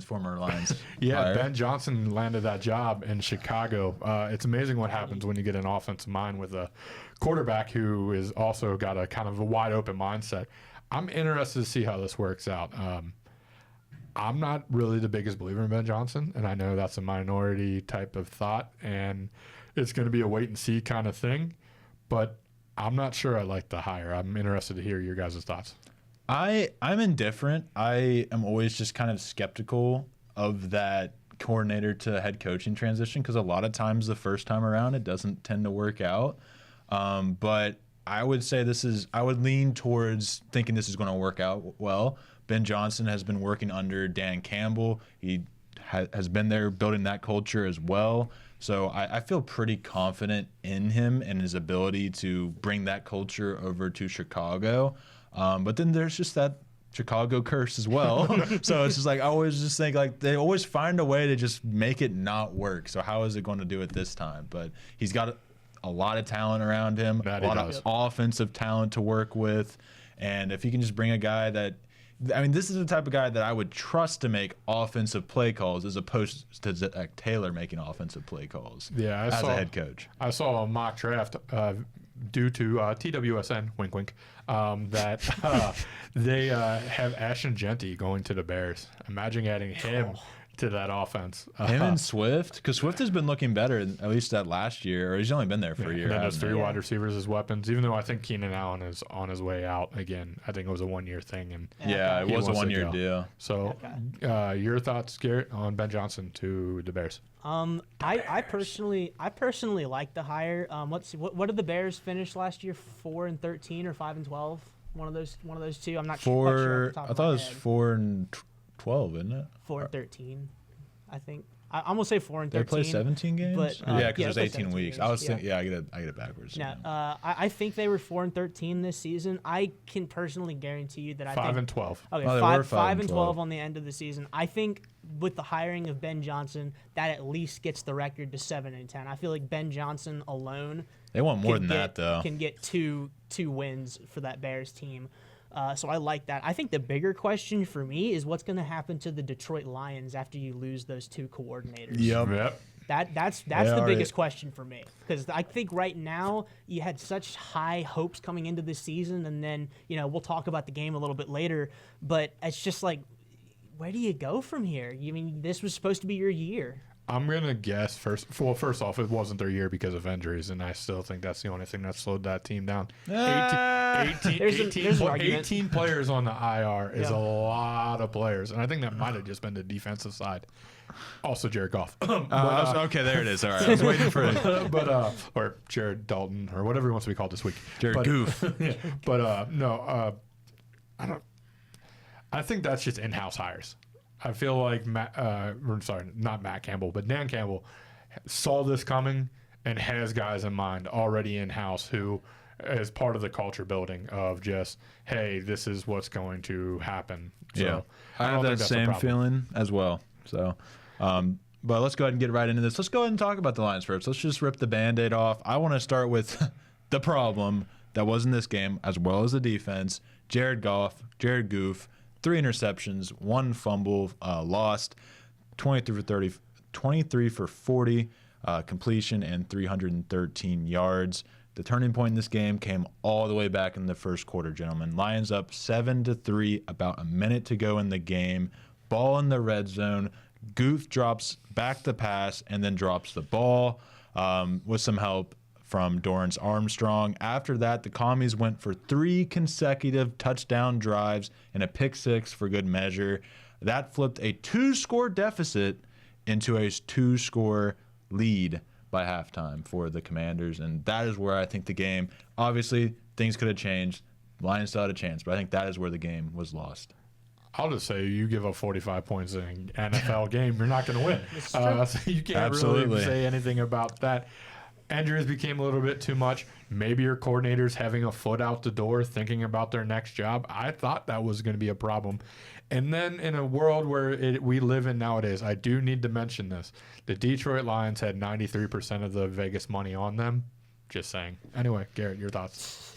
former Lions. player. Ben Johnson landed that job in Chicago. It's amazing what happens when you get an offensive mind with a quarterback who is also got a kind of a wide open mindset. I'm interested to see how this works out. I'm not really the biggest believer in Ben Johnson, and I know that's a minority type of thought, and it's going to be a wait and see kind of thing, but I'm not sure I like the hire. I'm interested to hear your guys' thoughts. I'm indifferent. I am always just kind of skeptical of that coordinator to head coaching transition because a lot of times the first time around it doesn't tend to work out. But I would say I would lean towards thinking this is going to work out well. Ben Johnson has been working under Dan Campbell. He has been there building that culture as well. So I feel pretty confident in him and his ability to bring that culture over to Chicago. But then there's just that Chicago curse as well. So it's just like I always just think like they always find a way to just make it not work. So how is it going to do it this time? But he's got a lot of talent around him, a lot of offensive talent to work with. And if he can just bring a guy that I mean, this is the type of guy that I would trust to make offensive play calls as opposed to Zach Taylor making offensive play calls. Yeah, as a head coach. I saw a mock draft due to TWSN, wink, wink, that they have Ashton Genty going to the Bears. Imagine adding him to that offense. Him and Swift, because Swift has been looking better, at least that last year, or he's only been there for a year. And then those hasn't three he? wide receivers as weapons, even though I think Keenan Allen is on his way out again. I think it was a 1 year thing. And Yeah, it he was a wants to 1 year go. deal. So your thoughts, Garrett, on Ben Johnson to the Bears? I personally like the hire. Let's see, what did the Bears finish last year? 4-13 or 5-12? One of those two. I'm not sure. I thought it was 4-12, isn't it? 4-13, I think. I'm gonna say 4-13. They play 17 games. But, yeah, because yeah, there's they play 18 17 weeks. games, I was yeah. thinking, I get it backwards. No, I think they were 4-13 this season. I can personally guarantee you that 5-12. Okay, Oh, they were 5-12 on the end of the season. I think with the hiring of Ben Johnson, that at least gets the record to 7-10. I feel like Ben Johnson alone They want more than that, though. can get two wins for that Bears team. So I like that. I think the bigger question for me is what's going to happen to the Detroit Lions after you lose those two coordinators. Yep. That's the biggest question for me, because I think right now you had such high hopes coming into this season, and then we'll talk about the game a little bit later, but it's just like, where do you go from here? I mean, this was supposed to be your year. I'm going to guess first off, it wasn't their year because of injuries, and I still think that's the only thing that slowed that team down. 18 players on the IR is a lot of players, and I think that might have just been the defensive side. Also, Jared Goff. Okay, there it is. All right, I was waiting for it. Or Jared Dalton, or whatever he wants to be called this week. Goof. No, I think that's just in-house hires. I feel like not Matt Campbell, but Dan Campbell saw this coming and has guys in mind already in-house who is part of the culture building of just, hey, this is what's going to happen. So Yeah, I have that same feeling as well. So, but let's go ahead and get right into this. Let's go ahead and talk about the Lions first. Let's just rip the Band-Aid off. I want to start with the problem that was in this game, as well as the defense. Jared Goof, 3 interceptions, 1 fumble, lost, 23 for 40 completion, and 313 yards. The turning point in this game came all the way back in the first quarter, gentlemen. Lions up 7-3, about a minute to go in the game. Ball in the red zone. Goof drops back the pass and then drops the ball with some help from Dorrance Armstrong. After that, the Commies went for 3 consecutive touchdown drives and a pick 6 for good measure. That flipped a 2-score deficit into a 2-score lead by halftime for the Commanders, and that is where I think the game, obviously things could have changed. Lions still had a chance, but I think that is where the game was lost. I'll just say you give up 45 points in an NFL game, you're not going to win. So you can't really say anything about that. Injuries became a little bit too much. Maybe your coordinator's having a foot out the door thinking about their next job. I thought that was going to be a problem. And then in a world where we live in nowadays, I do need to mention this. The Detroit Lions had 93% of the Vegas money on them. Just saying. Anyway, Garrett, your thoughts?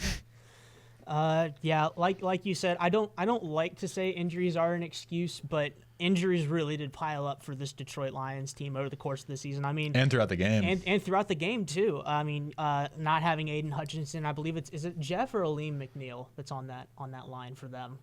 Yeah, like you said, I don't like to say injuries are an excuse, but injuries really did pile up for this Detroit Lions team over the course of the season. I mean, and throughout the game, and throughout the game too. I mean, not having Aiden Hutchinson, I believe is it Jeff or Aleem McNeil that's on that line for them.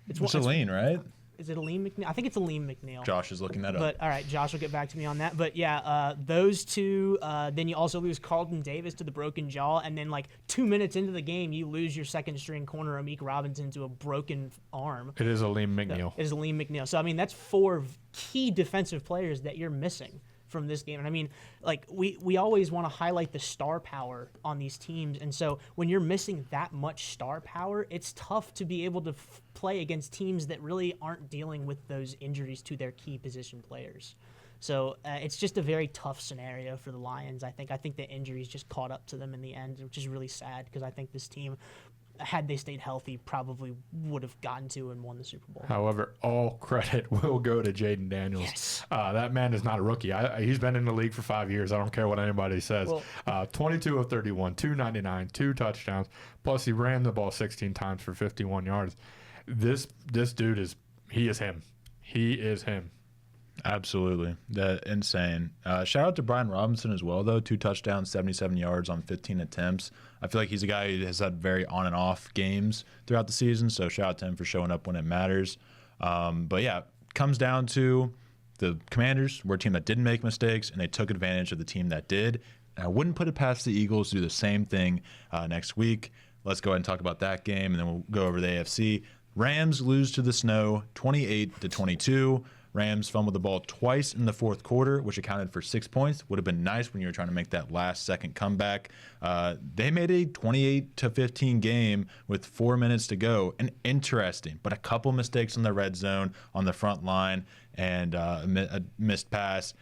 It's Aleem, right? Is it Aleem McNeil? I think it's Aleem McNeil. Josh is looking that up. But all right, Josh will get back to me on that. But yeah, those two. Then you also lose Carlton Davis to the broken jaw, and then like 2 minutes into the game, you lose your second string corner Amik Robinson to a broken arm. It is Aleem McNeil. It is Aleem McNeil. So I mean, that's 4 key defensive players that you're missing from this game. And I mean, like we always want to highlight the star power on these teams, and so when you're missing that much star power, it's tough to be able to play against teams that really aren't dealing with those injuries to their key position players. So it's just a very tough scenario for the Lions. I think the injuries just caught up to them in the end, which is really sad because I think this team, had they stayed healthy, probably would have gotten to and won the Super Bowl. However, all credit will go to Jaden Daniels. Yes. That man is not a rookie. He's been in the league for 5 years. I don't care what anybody says. Well, 22 of 31, 299, 2 touchdowns. Plus, he ran the ball 16 times for 51 yards. this dude is him. He is him. Absolutely. That insane. Shout out to Brian Robinson as well, though. 2 touchdowns, 77 yards on 15 attempts. I feel like he's a guy who has had very on and off games throughout the season, so shout out to him for showing up when it matters. But yeah, comes down to the Commanders were a team that didn't make mistakes, and they took advantage of the team that did. And I wouldn't put it past the Eagles to do the same thing next week. Let's go ahead and talk about that game, and then we'll go over the AFC. Rams lose to the Snow 28-22. Rams fumbled the ball twice in the fourth quarter, which accounted for 6 points. Would have been nice when you were trying to make that last-second comeback. They made a 28-15 game with 4 minutes to go. And interesting, but a couple mistakes in the red zone on the front line and a missed pass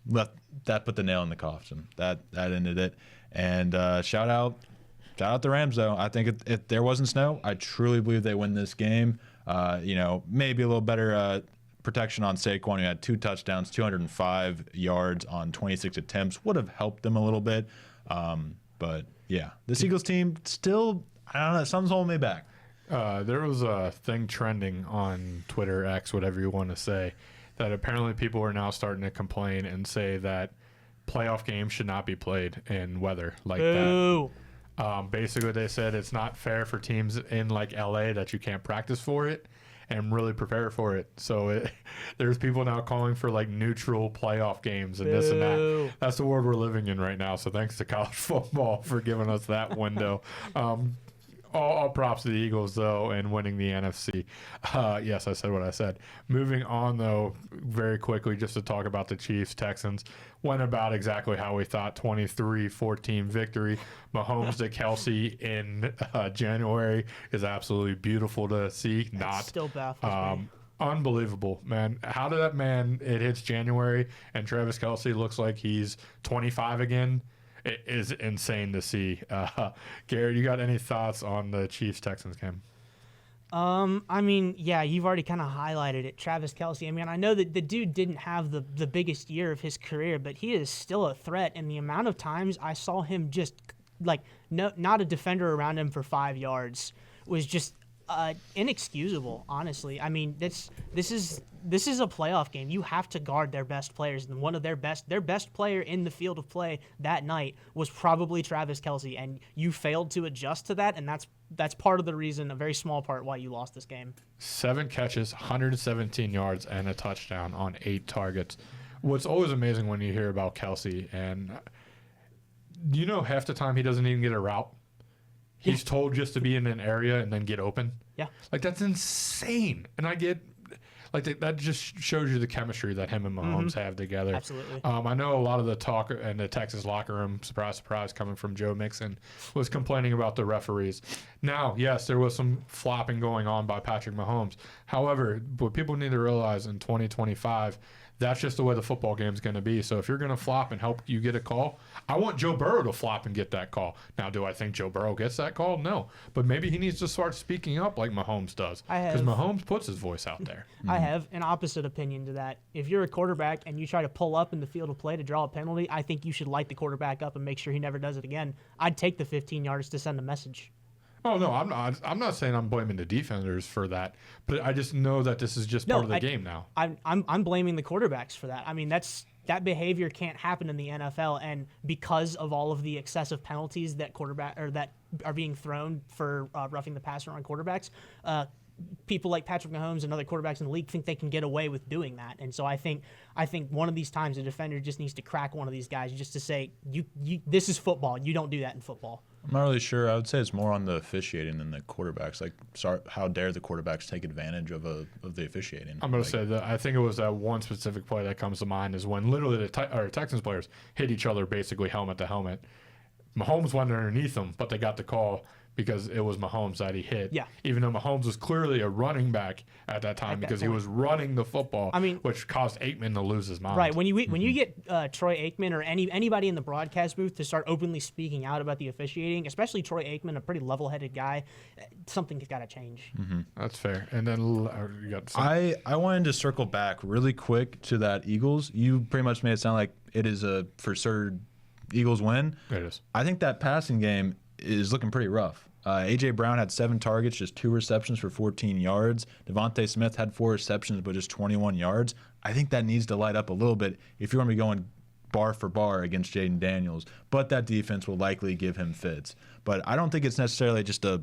that put the nail in the coffin. That ended it. And shout out the Rams, though. I think if there wasn't snow, I truly believe they win this game. Maybe a little better protection on Saquon, who had 2 touchdowns, 205 yards on 26 attempts, would have helped them a little bit. But yeah, this Eagles team still, I don't know, something's holding me back. There was a thing trending on Twitter, X, whatever you want to say, that apparently people are now starting to complain and say that playoff games should not be played in weather like Boo. that. Basically, they said it's not fair for teams in like LA that you can't practice for it and really prepare for it. So there's people now calling for like neutral playoff games and this and that. That's the world we're living in right now. So thanks to college football for giving us that window. All props to the Eagles, though, and winning the NFC. Yes, I said what I said. Moving on, though, very quickly, just to talk about the Chiefs-Texans. Went about exactly how we thought, 23-14 victory. Mahomes to Kelsey in January is absolutely beautiful to see. That still baffles me. Unbelievable, man. How did that man, it hits January, and Travis Kelsey looks like he's 25 again? It is insane to see. Garrett, you got any thoughts on the Chiefs-Texans game? I mean, yeah, you've already kind of highlighted it. Travis Kelsey. I mean, I know that the dude didn't have the biggest year of his career, but he is still a threat. And the amount of times I saw him just, like, not a defender around him for 5 yards was just inexcusable, honestly. I mean, this is a playoff game. You have to guard their best players, and one of their best player in the field of play that night was probably Travis Kelsey, and you failed to adjust to that, and that's part of the reason, a very small part, why you lost this game. 7 catches, 117 yards, and a touchdown on 8 targets. What's always amazing when you hear about Kelsey, and half the time he doesn't even get a route. He's told just to be in an area and then get open. Yeah. Like, that's insane. And I get, like, that just shows you the chemistry that him and Mahomes have together. Absolutely. I know a lot of the talk in the Texas locker room, surprise, surprise, coming from Joe Mixon, was complaining about the referees. Now, yes, there was some flopping going on by Patrick Mahomes. However, what people need to realize in 2025, that's just the way the football game is going to be. So if you're going to flop and help you get a call, I want Joe Burrow to flop and get that call. Now, do I think Joe Burrow gets that call? No. But maybe he needs to start speaking up like Mahomes does. Because Mahomes puts his voice out there. I have an opposite opinion to that. If you're a quarterback and you try to pull up in the field of play to draw a penalty, I think you should light the quarterback up and make sure he never does it again. I'd take the 15 yards to send a message. Oh, no, I'm not saying I'm blaming the defenders for that, but I just know that this is just part of the game now. I'm blaming the quarterbacks for that. I mean, that behavior can't happen in the NFL, and because of all of the excessive penalties that that are being thrown for roughing the passer on quarterbacks, people like Patrick Mahomes and other quarterbacks in the league think they can get away with doing that. And so I think one of these times a defender just needs to crack one of these guys just to say, you this is football. You don't do that in football. I'm not really sure. I would say it's more on the officiating than the quarterbacks. Like, how dare the quarterbacks take advantage of the officiating? I'm going to say that I think it was that one specific play that comes to mind is when literally the Texans players hit each other basically helmet to helmet. Mahomes went underneath them, but they got the call because it was Mahomes that he hit. Yeah. Even though Mahomes was clearly a running back at that time because he was running the football, which caused Aikman to lose his mind. Right. When you get Troy Aikman or anybody in the broadcast booth to start openly speaking out about the officiating, especially Troy Aikman, a pretty level-headed guy, something's got to change. Mm-hmm. That's fair. And then you got I wanted to circle back really quick to that Eagles. You pretty much made it sound like it is a for sure Eagles win. It is. I think that passing game is looking pretty rough. A.J. Brown had 7 targets, just 2 receptions for 14 yards. Devontae Smith had 4 receptions, but just 21 yards. I think that needs to light up a little bit if you're going to be going bar for bar against Jaden Daniels. But that defense will likely give him fits. But I don't think it's necessarily just a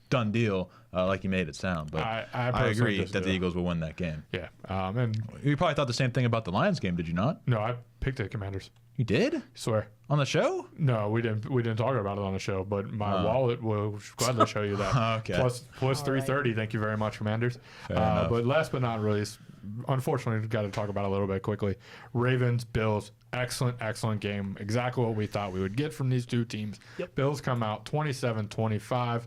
done deal like you made it sound. But I agree that the Eagles will win that game. Yeah. And you probably thought the same thing about the Lions game, did you not? no, I picked the Commanders. You did? I swear. On the show? No, we didn't talk about it on the show, but my wallet will gladly show you that. Okay. Plus 330. Thank you very much, Commanders. enough. But last but not least, unfortunately, we've got to talk about it a little bit quickly. Ravens, Bills, excellent game. Exactly what we thought we would get from these two teams. Yep. Bills come out 27-25.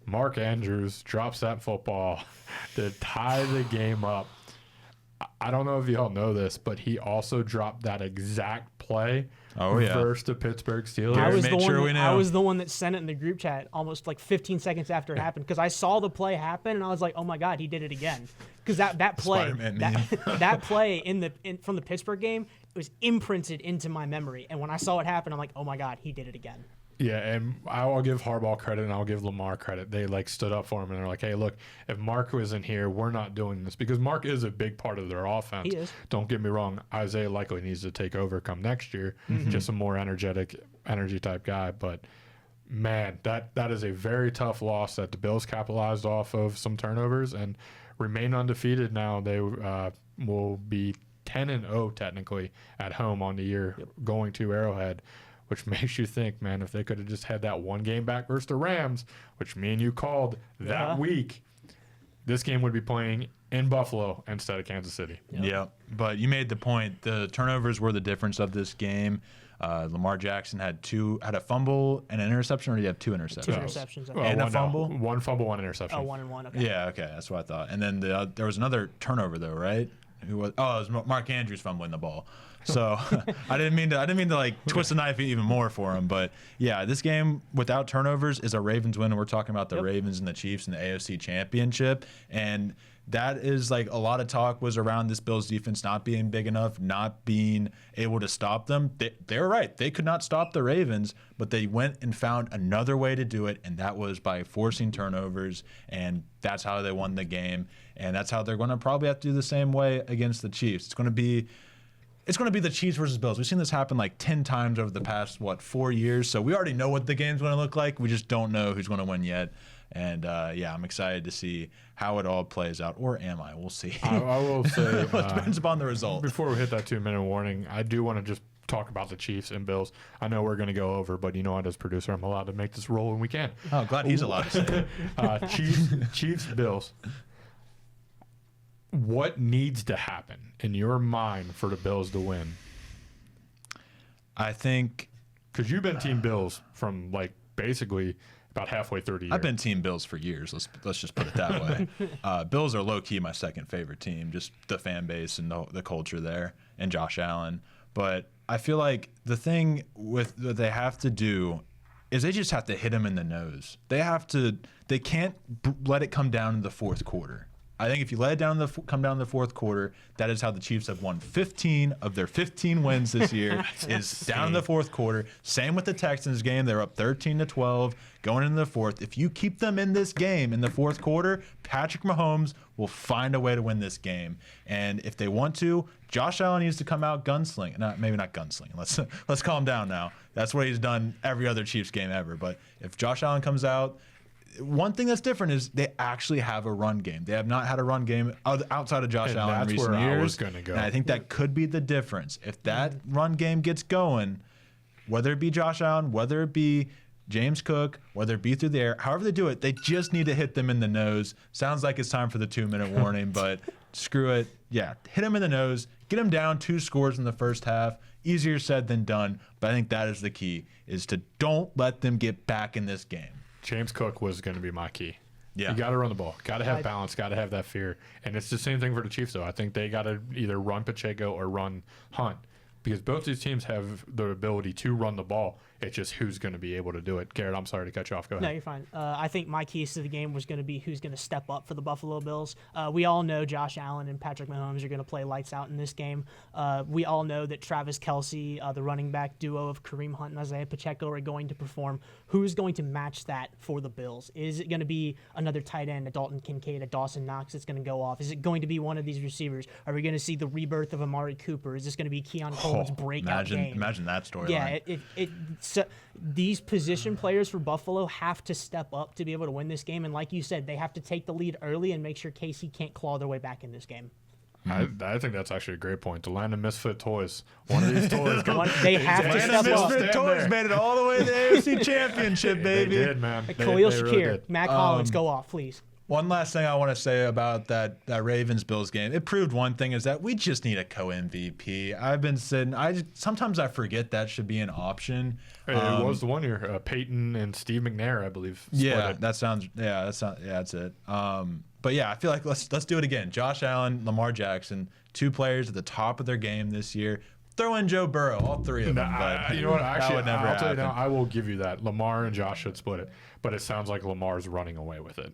Mark Andrews drops that football to tie the game up. I don't know if y'all know this, but he also dropped that exact play versus the Pittsburgh Steelers. I was the one that sent it in the group chat almost like 15 seconds after it happened because I saw the play happen and I was like, oh my God, he did it again. Because that play, that play from the Pittsburgh game, it was imprinted into my memory. And when I saw it happen, I'm like, oh my God, he did it again. Yeah, and I'll give Harbaugh credit and I'll give Lamar credit. They stood up for him and they're like, hey, look, if Mark wasn't here, we're not doing this because Mark is a big part of their offense. He is. Don't get me wrong. Isaiah likely needs to take over come next year, just a more energy type guy. But man, that is a very tough loss that the Bills capitalized off of some turnovers and remain undefeated now. They will be 10-0 technically at home on the year going to Arrowhead. Which makes you think, man, if they could have just had that one game back versus the Rams, which me and you called that week, this game would be playing in Buffalo instead of Kansas City. Yeah, but you made the point. The turnovers were the difference of this game. Lamar Jackson had a fumble and an interception, or did he have 2 interceptions? 2 interceptions. And a fumble? One fumble, 1 interception. Oh, 1 and 1. Okay. Yeah, okay, that's what I thought. And then there was another turnover though, right? It was Mark Andrews fumbling the ball. So I didn't mean to like twist the knife even more for him, but yeah, this game without turnovers is a Ravens win, and we're talking about the Ravens and the Chiefs in the AFC Championship, and that is like a lot of talk was around this Bills defense not being big enough, not being able to stop them. They were right; they could not stop the Ravens, but they went and found another way to do it, and that was by forcing turnovers, and that's how they won the game, and that's how they're going to probably have to do the same way against the Chiefs. It's going to be the Chiefs versus Bills. We've seen this happen like 10 times over the past, 4 years. So we already know what the game's going to look like. We just don't know who's going to win yet. And, I'm excited to see how it all plays out. Or am I? We'll see. I will say. It depends upon the result. Before we hit that 2-minute warning, I do want to just talk about the Chiefs and Bills. I know we're going to go over, but you know what, as producer, I'm allowed to make this roll when we can. Oh, glad he's allowed to say it. Chiefs, Bills. What needs to happen in your mind for the Bills to win? I think because you've been Team Bills from like basically about halfway through the year. I've been Team Bills for years. Let's just put it that way. Bills are low key my second favorite team, just the fan base and the culture there, and Josh Allen. But I feel like the thing that they have to do is they just have to hit him in the nose. They can't let it come down in the fourth quarter. I think if you let it come down in the fourth quarter, that is how the Chiefs have won 15 of their 15 wins this year is down in the fourth quarter. Same with the Texans game. They're up 13-12 going into the fourth. If you keep them in this game in the fourth quarter, Patrick Mahomes will find a way to win this game. And if they want to, Josh Allen needs to come out gunslinging. Maybe not gunslinging. Let's calm down now. That's what he's done every other Chiefs game ever. But if Josh Allen comes out, one thing that's different is they actually have a run game. They have not had a run game outside of Josh Allen in recent years. I was gonna go. And I think that could be the difference. If that run game gets going, whether it be Josh Allen, whether it be James Cook, whether it be through the air, however they do it, they just need to hit them in the nose. Sounds like it's time for the 2-minute warning, but screw it. Yeah, hit them in the nose. Get them down 2 scores in the first half. Easier said than done, but I think that is the key, is to don't let them get back in this game. James Cook was going to be my key. Yeah. You got to run the ball. Got to have balance. Got to have that fear. And it's the same thing for the Chiefs, though. I think they got to either run Pacheco or run Hunt because both these teams have the ability to run the ball. It's just who's going to be able to do it. Garrett, I'm sorry to cut you off. Go ahead. No, you're fine. I think my keys to the game was going to be who's going to step up for the Buffalo Bills. We all know Josh Allen and Patrick Mahomes are going to play lights out in this game. We all know that Travis Kelce, the running back duo of Kareem Hunt and Isaiah Pacheco, are going to perform. Who's going to match that for the Bills? Is it going to be another tight end, a Dalton Kincaid, a Dawson Knox that's going to go off? Is it going to be one of these receivers? Are we going to see the rebirth of Amari Cooper? Is this going to be Keon Coleman's breakout game? Imagine that storyline. Yeah, so these position players for Buffalo have to step up to be able to win this game. And like you said, they have to take the lead early and make sure KC can't claw their way back in this game. I think that's actually a great point. The land of misfit toys. One of these toys. They have to step up. Misfit Toys made it all the way to the AFC Championship, baby. They did, man. Khalil They Shakir, really did. Mac Hollins, go off, please. One last thing I want to say about that Ravens-Bills game. It proved one thing is that we just need a co-MVP. I've been sitting. Sometimes I forget that should be an option. It was the one year. Peyton and Steve McNair, I believe. Yeah, that's it. But yeah, I feel like let's do it again. Josh Allen, Lamar Jackson, two players at the top of their game this year. Throw in Joe Burrow, all three of them. But you know what? Actually, would never I'll tell you happen. now. I will give you that. Lamar and Josh should split it, but it sounds like Lamar's running away with it.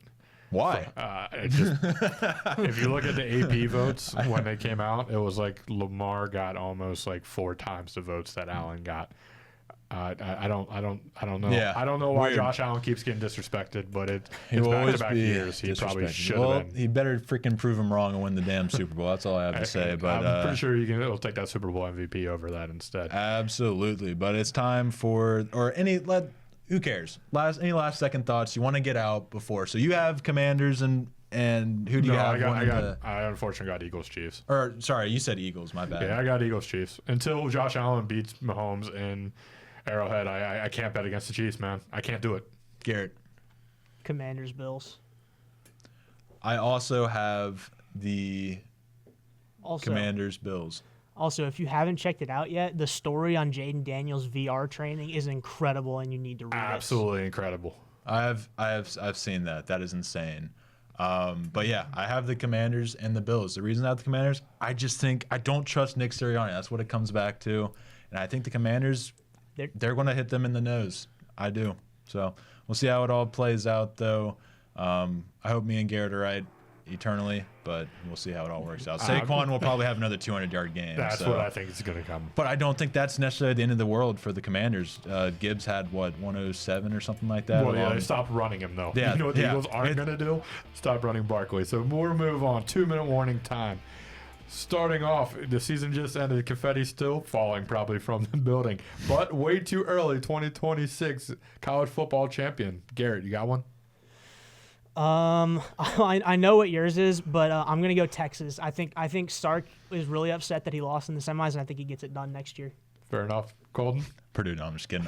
Why? If you look at the AP votes when they came out, it was like Lamar got almost like 4 times the votes that Allen got. I don't know. Yeah, I don't know why weird. Josh Allen keeps getting disrespected, but He will always back-to-back be years he probably disrespected. should Well, have been. he better freaking prove him wrong and win the damn Super Bowl. That's all I have to say. But I'm pretty sure he'll take that Super Bowl MVP over that instead. Absolutely. But it's time for who cares? Any last second thoughts you want to get out before? So you have Commanders and who do you have? I unfortunately got Eagles Chiefs. Or sorry, you said Eagles. My bad. Yeah, I got Eagles Chiefs. Until Josh Allen beats Mahomes in Arrowhead, I can't bet against the Chiefs, man. I can't do it. Garrett. Commanders, Bills. I also have the Commanders, Bills. Also, if you haven't checked it out yet, the story on Jaden Daniels' VR training is incredible, and you need to read it. Absolutely incredible. I've seen that. That is insane. But yeah, I have the Commanders and the Bills. The reason I have the Commanders, I just think I don't trust Nick Sirianni. That's what it comes back to. And I think the Commanders, they're going to hit them in the nose. I do. So we'll see how it all plays out, though. I hope me and Garrett are right eternally, but we'll see how it all works out. Saquon will probably have another 200-yard game. That's what I think is going to come. But I don't think that's necessarily the end of the world for the Commanders. Gibbs had, 107 or something like that? Well, yeah, they stopped running him, though. Yeah, you know what the Eagles aren't going to do? Stop running Barkley. So we'll move on. 2-minute warning time. Starting off, the season just ended. Confetti still falling probably from the building. But way too early, 2026 college football champion. Garrett, you got one? I know what yours is, but I'm gonna go Texas. I think Stark is really upset that he lost in the semis, and I think he gets it done next year. Fair enough. Colton? Purdue, no, I'm just kidding.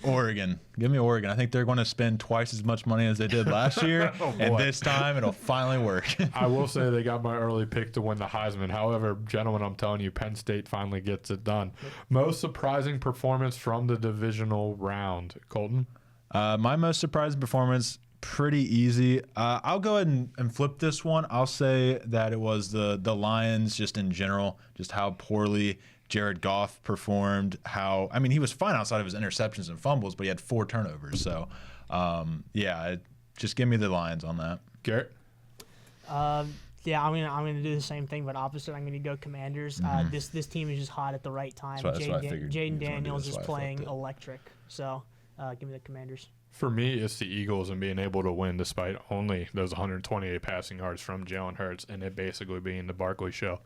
Oregon. Give me Oregon. I think they're going to spend twice as much money as they did last year, and this time it'll finally work. I will say they got my early pick to win the Heisman. However, gentlemen, I'm telling you, Penn State finally gets it done. Most surprising performance from the divisional round. Colton? My most surprising performance, pretty easy. I'll go ahead and flip this one. I'll say that it was the Lions just in general, just how poorly Jared Goff performed. He was fine outside of his interceptions and fumbles, but he had 4 turnovers. So, just give me the Lions on that. Garrett? Yeah, I'm gonna do the same thing, but opposite. I'm gonna go Commanders. This team is just hot at the right time. That's what I figured Jaden he was gonna do. Daniels That's is why I playing flipped it. electric. So, give me the Commanders. For me, it's the Eagles and being able to win despite only those 128 passing yards from Jalen Hurts and it basically being the Barkley show.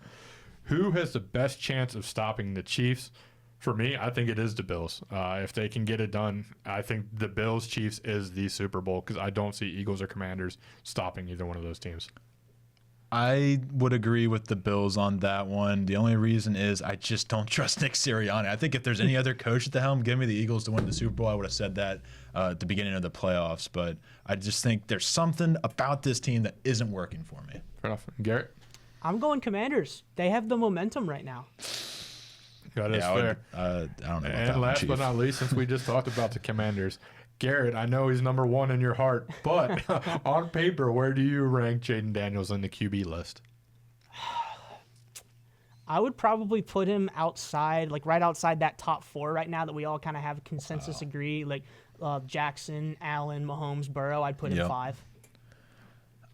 Who has the best chance of stopping the Chiefs? For me, I think it is the Bills. If they can get it done, I think the Bills-Chiefs is the Super Bowl because I don't see Eagles or Commanders stopping either one of those teams. I would agree with the Bills on that one. The only reason is I just don't trust Nick Sirianni. I think if there's any other coach at the helm, give me the Eagles to win the Super Bowl. I would have said that at the beginning of the playoffs. But I just think there's something about this team that isn't working for me. Fair enough. Garrett? I'm going Commanders. They have the momentum right now. That is fair. I don't know about that And one, last Chief. but not least, since we just talked about the Commanders, Garrett, I know he's number 1 in your heart, but on paper, where do you rank Jaden Daniels in the QB list? I would probably put him outside, like right outside that top 4 right now that we all kind of have a consensus agree. Like Jackson, Allen, Mahomes, Burrow. I'd put him 5.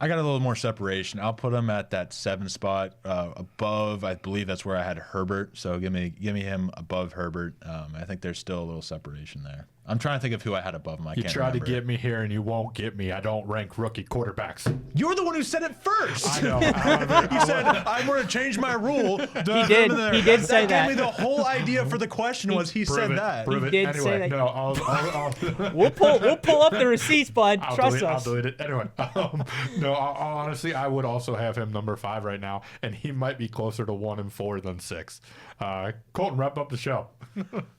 I got a little more separation. I'll put him at that 7 spot above. I believe that's where I had Herbert. So give me him above Herbert. I think there's still a little separation there. I'm trying to think of who I had above him. You try to get me here and you won't get me. I don't rank rookie quarterbacks. You're the one who said it first. I know. You said I want to change my rule. He did. He did say that. Gave me the whole idea for the question was he said that. Prove He it. did Anyway, say that. no, I'll We'll pull up the receipts, bud. Trust I'll us. delete it. Anyway, no, I'll honestly, I would also have him number 5 right now, and he might be closer to 1 and 4 than 6. Colton, wrap up the show.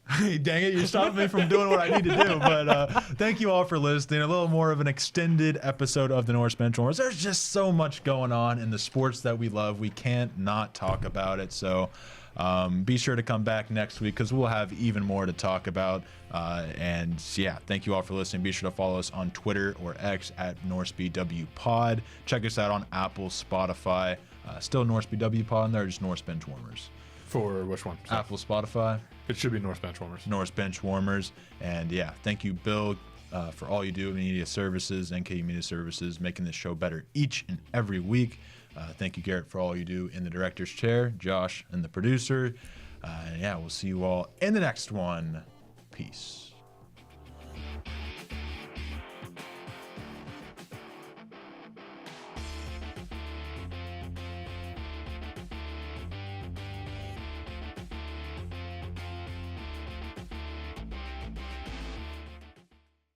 Hey, dang it, you stopped me from doing what I need to do. But thank you all for listening. A little more of an extended episode of the Norse Benchwarmers. There's just so much going on in the sports that we love. We can't not talk about it. So be sure to come back next week because we'll have even more to talk about. And yeah, thank you all for listening. Be sure to follow us on Twitter or X at NorseBWPod. Check us out on Apple, Spotify. Still NorseBW Pod on there, just Norse Benchwarmers. For which one? So Apple, Spotify. it should be Norse Benchwarmers. Norse Benchwarmers. And yeah, thank you, Bill, for all you do in media services, NKU Media Services, making this show better each and every week. Thank you, Garrett, for all you do in the director's chair, Josh, and the producer. And yeah, we'll see you all in the next one. Peace.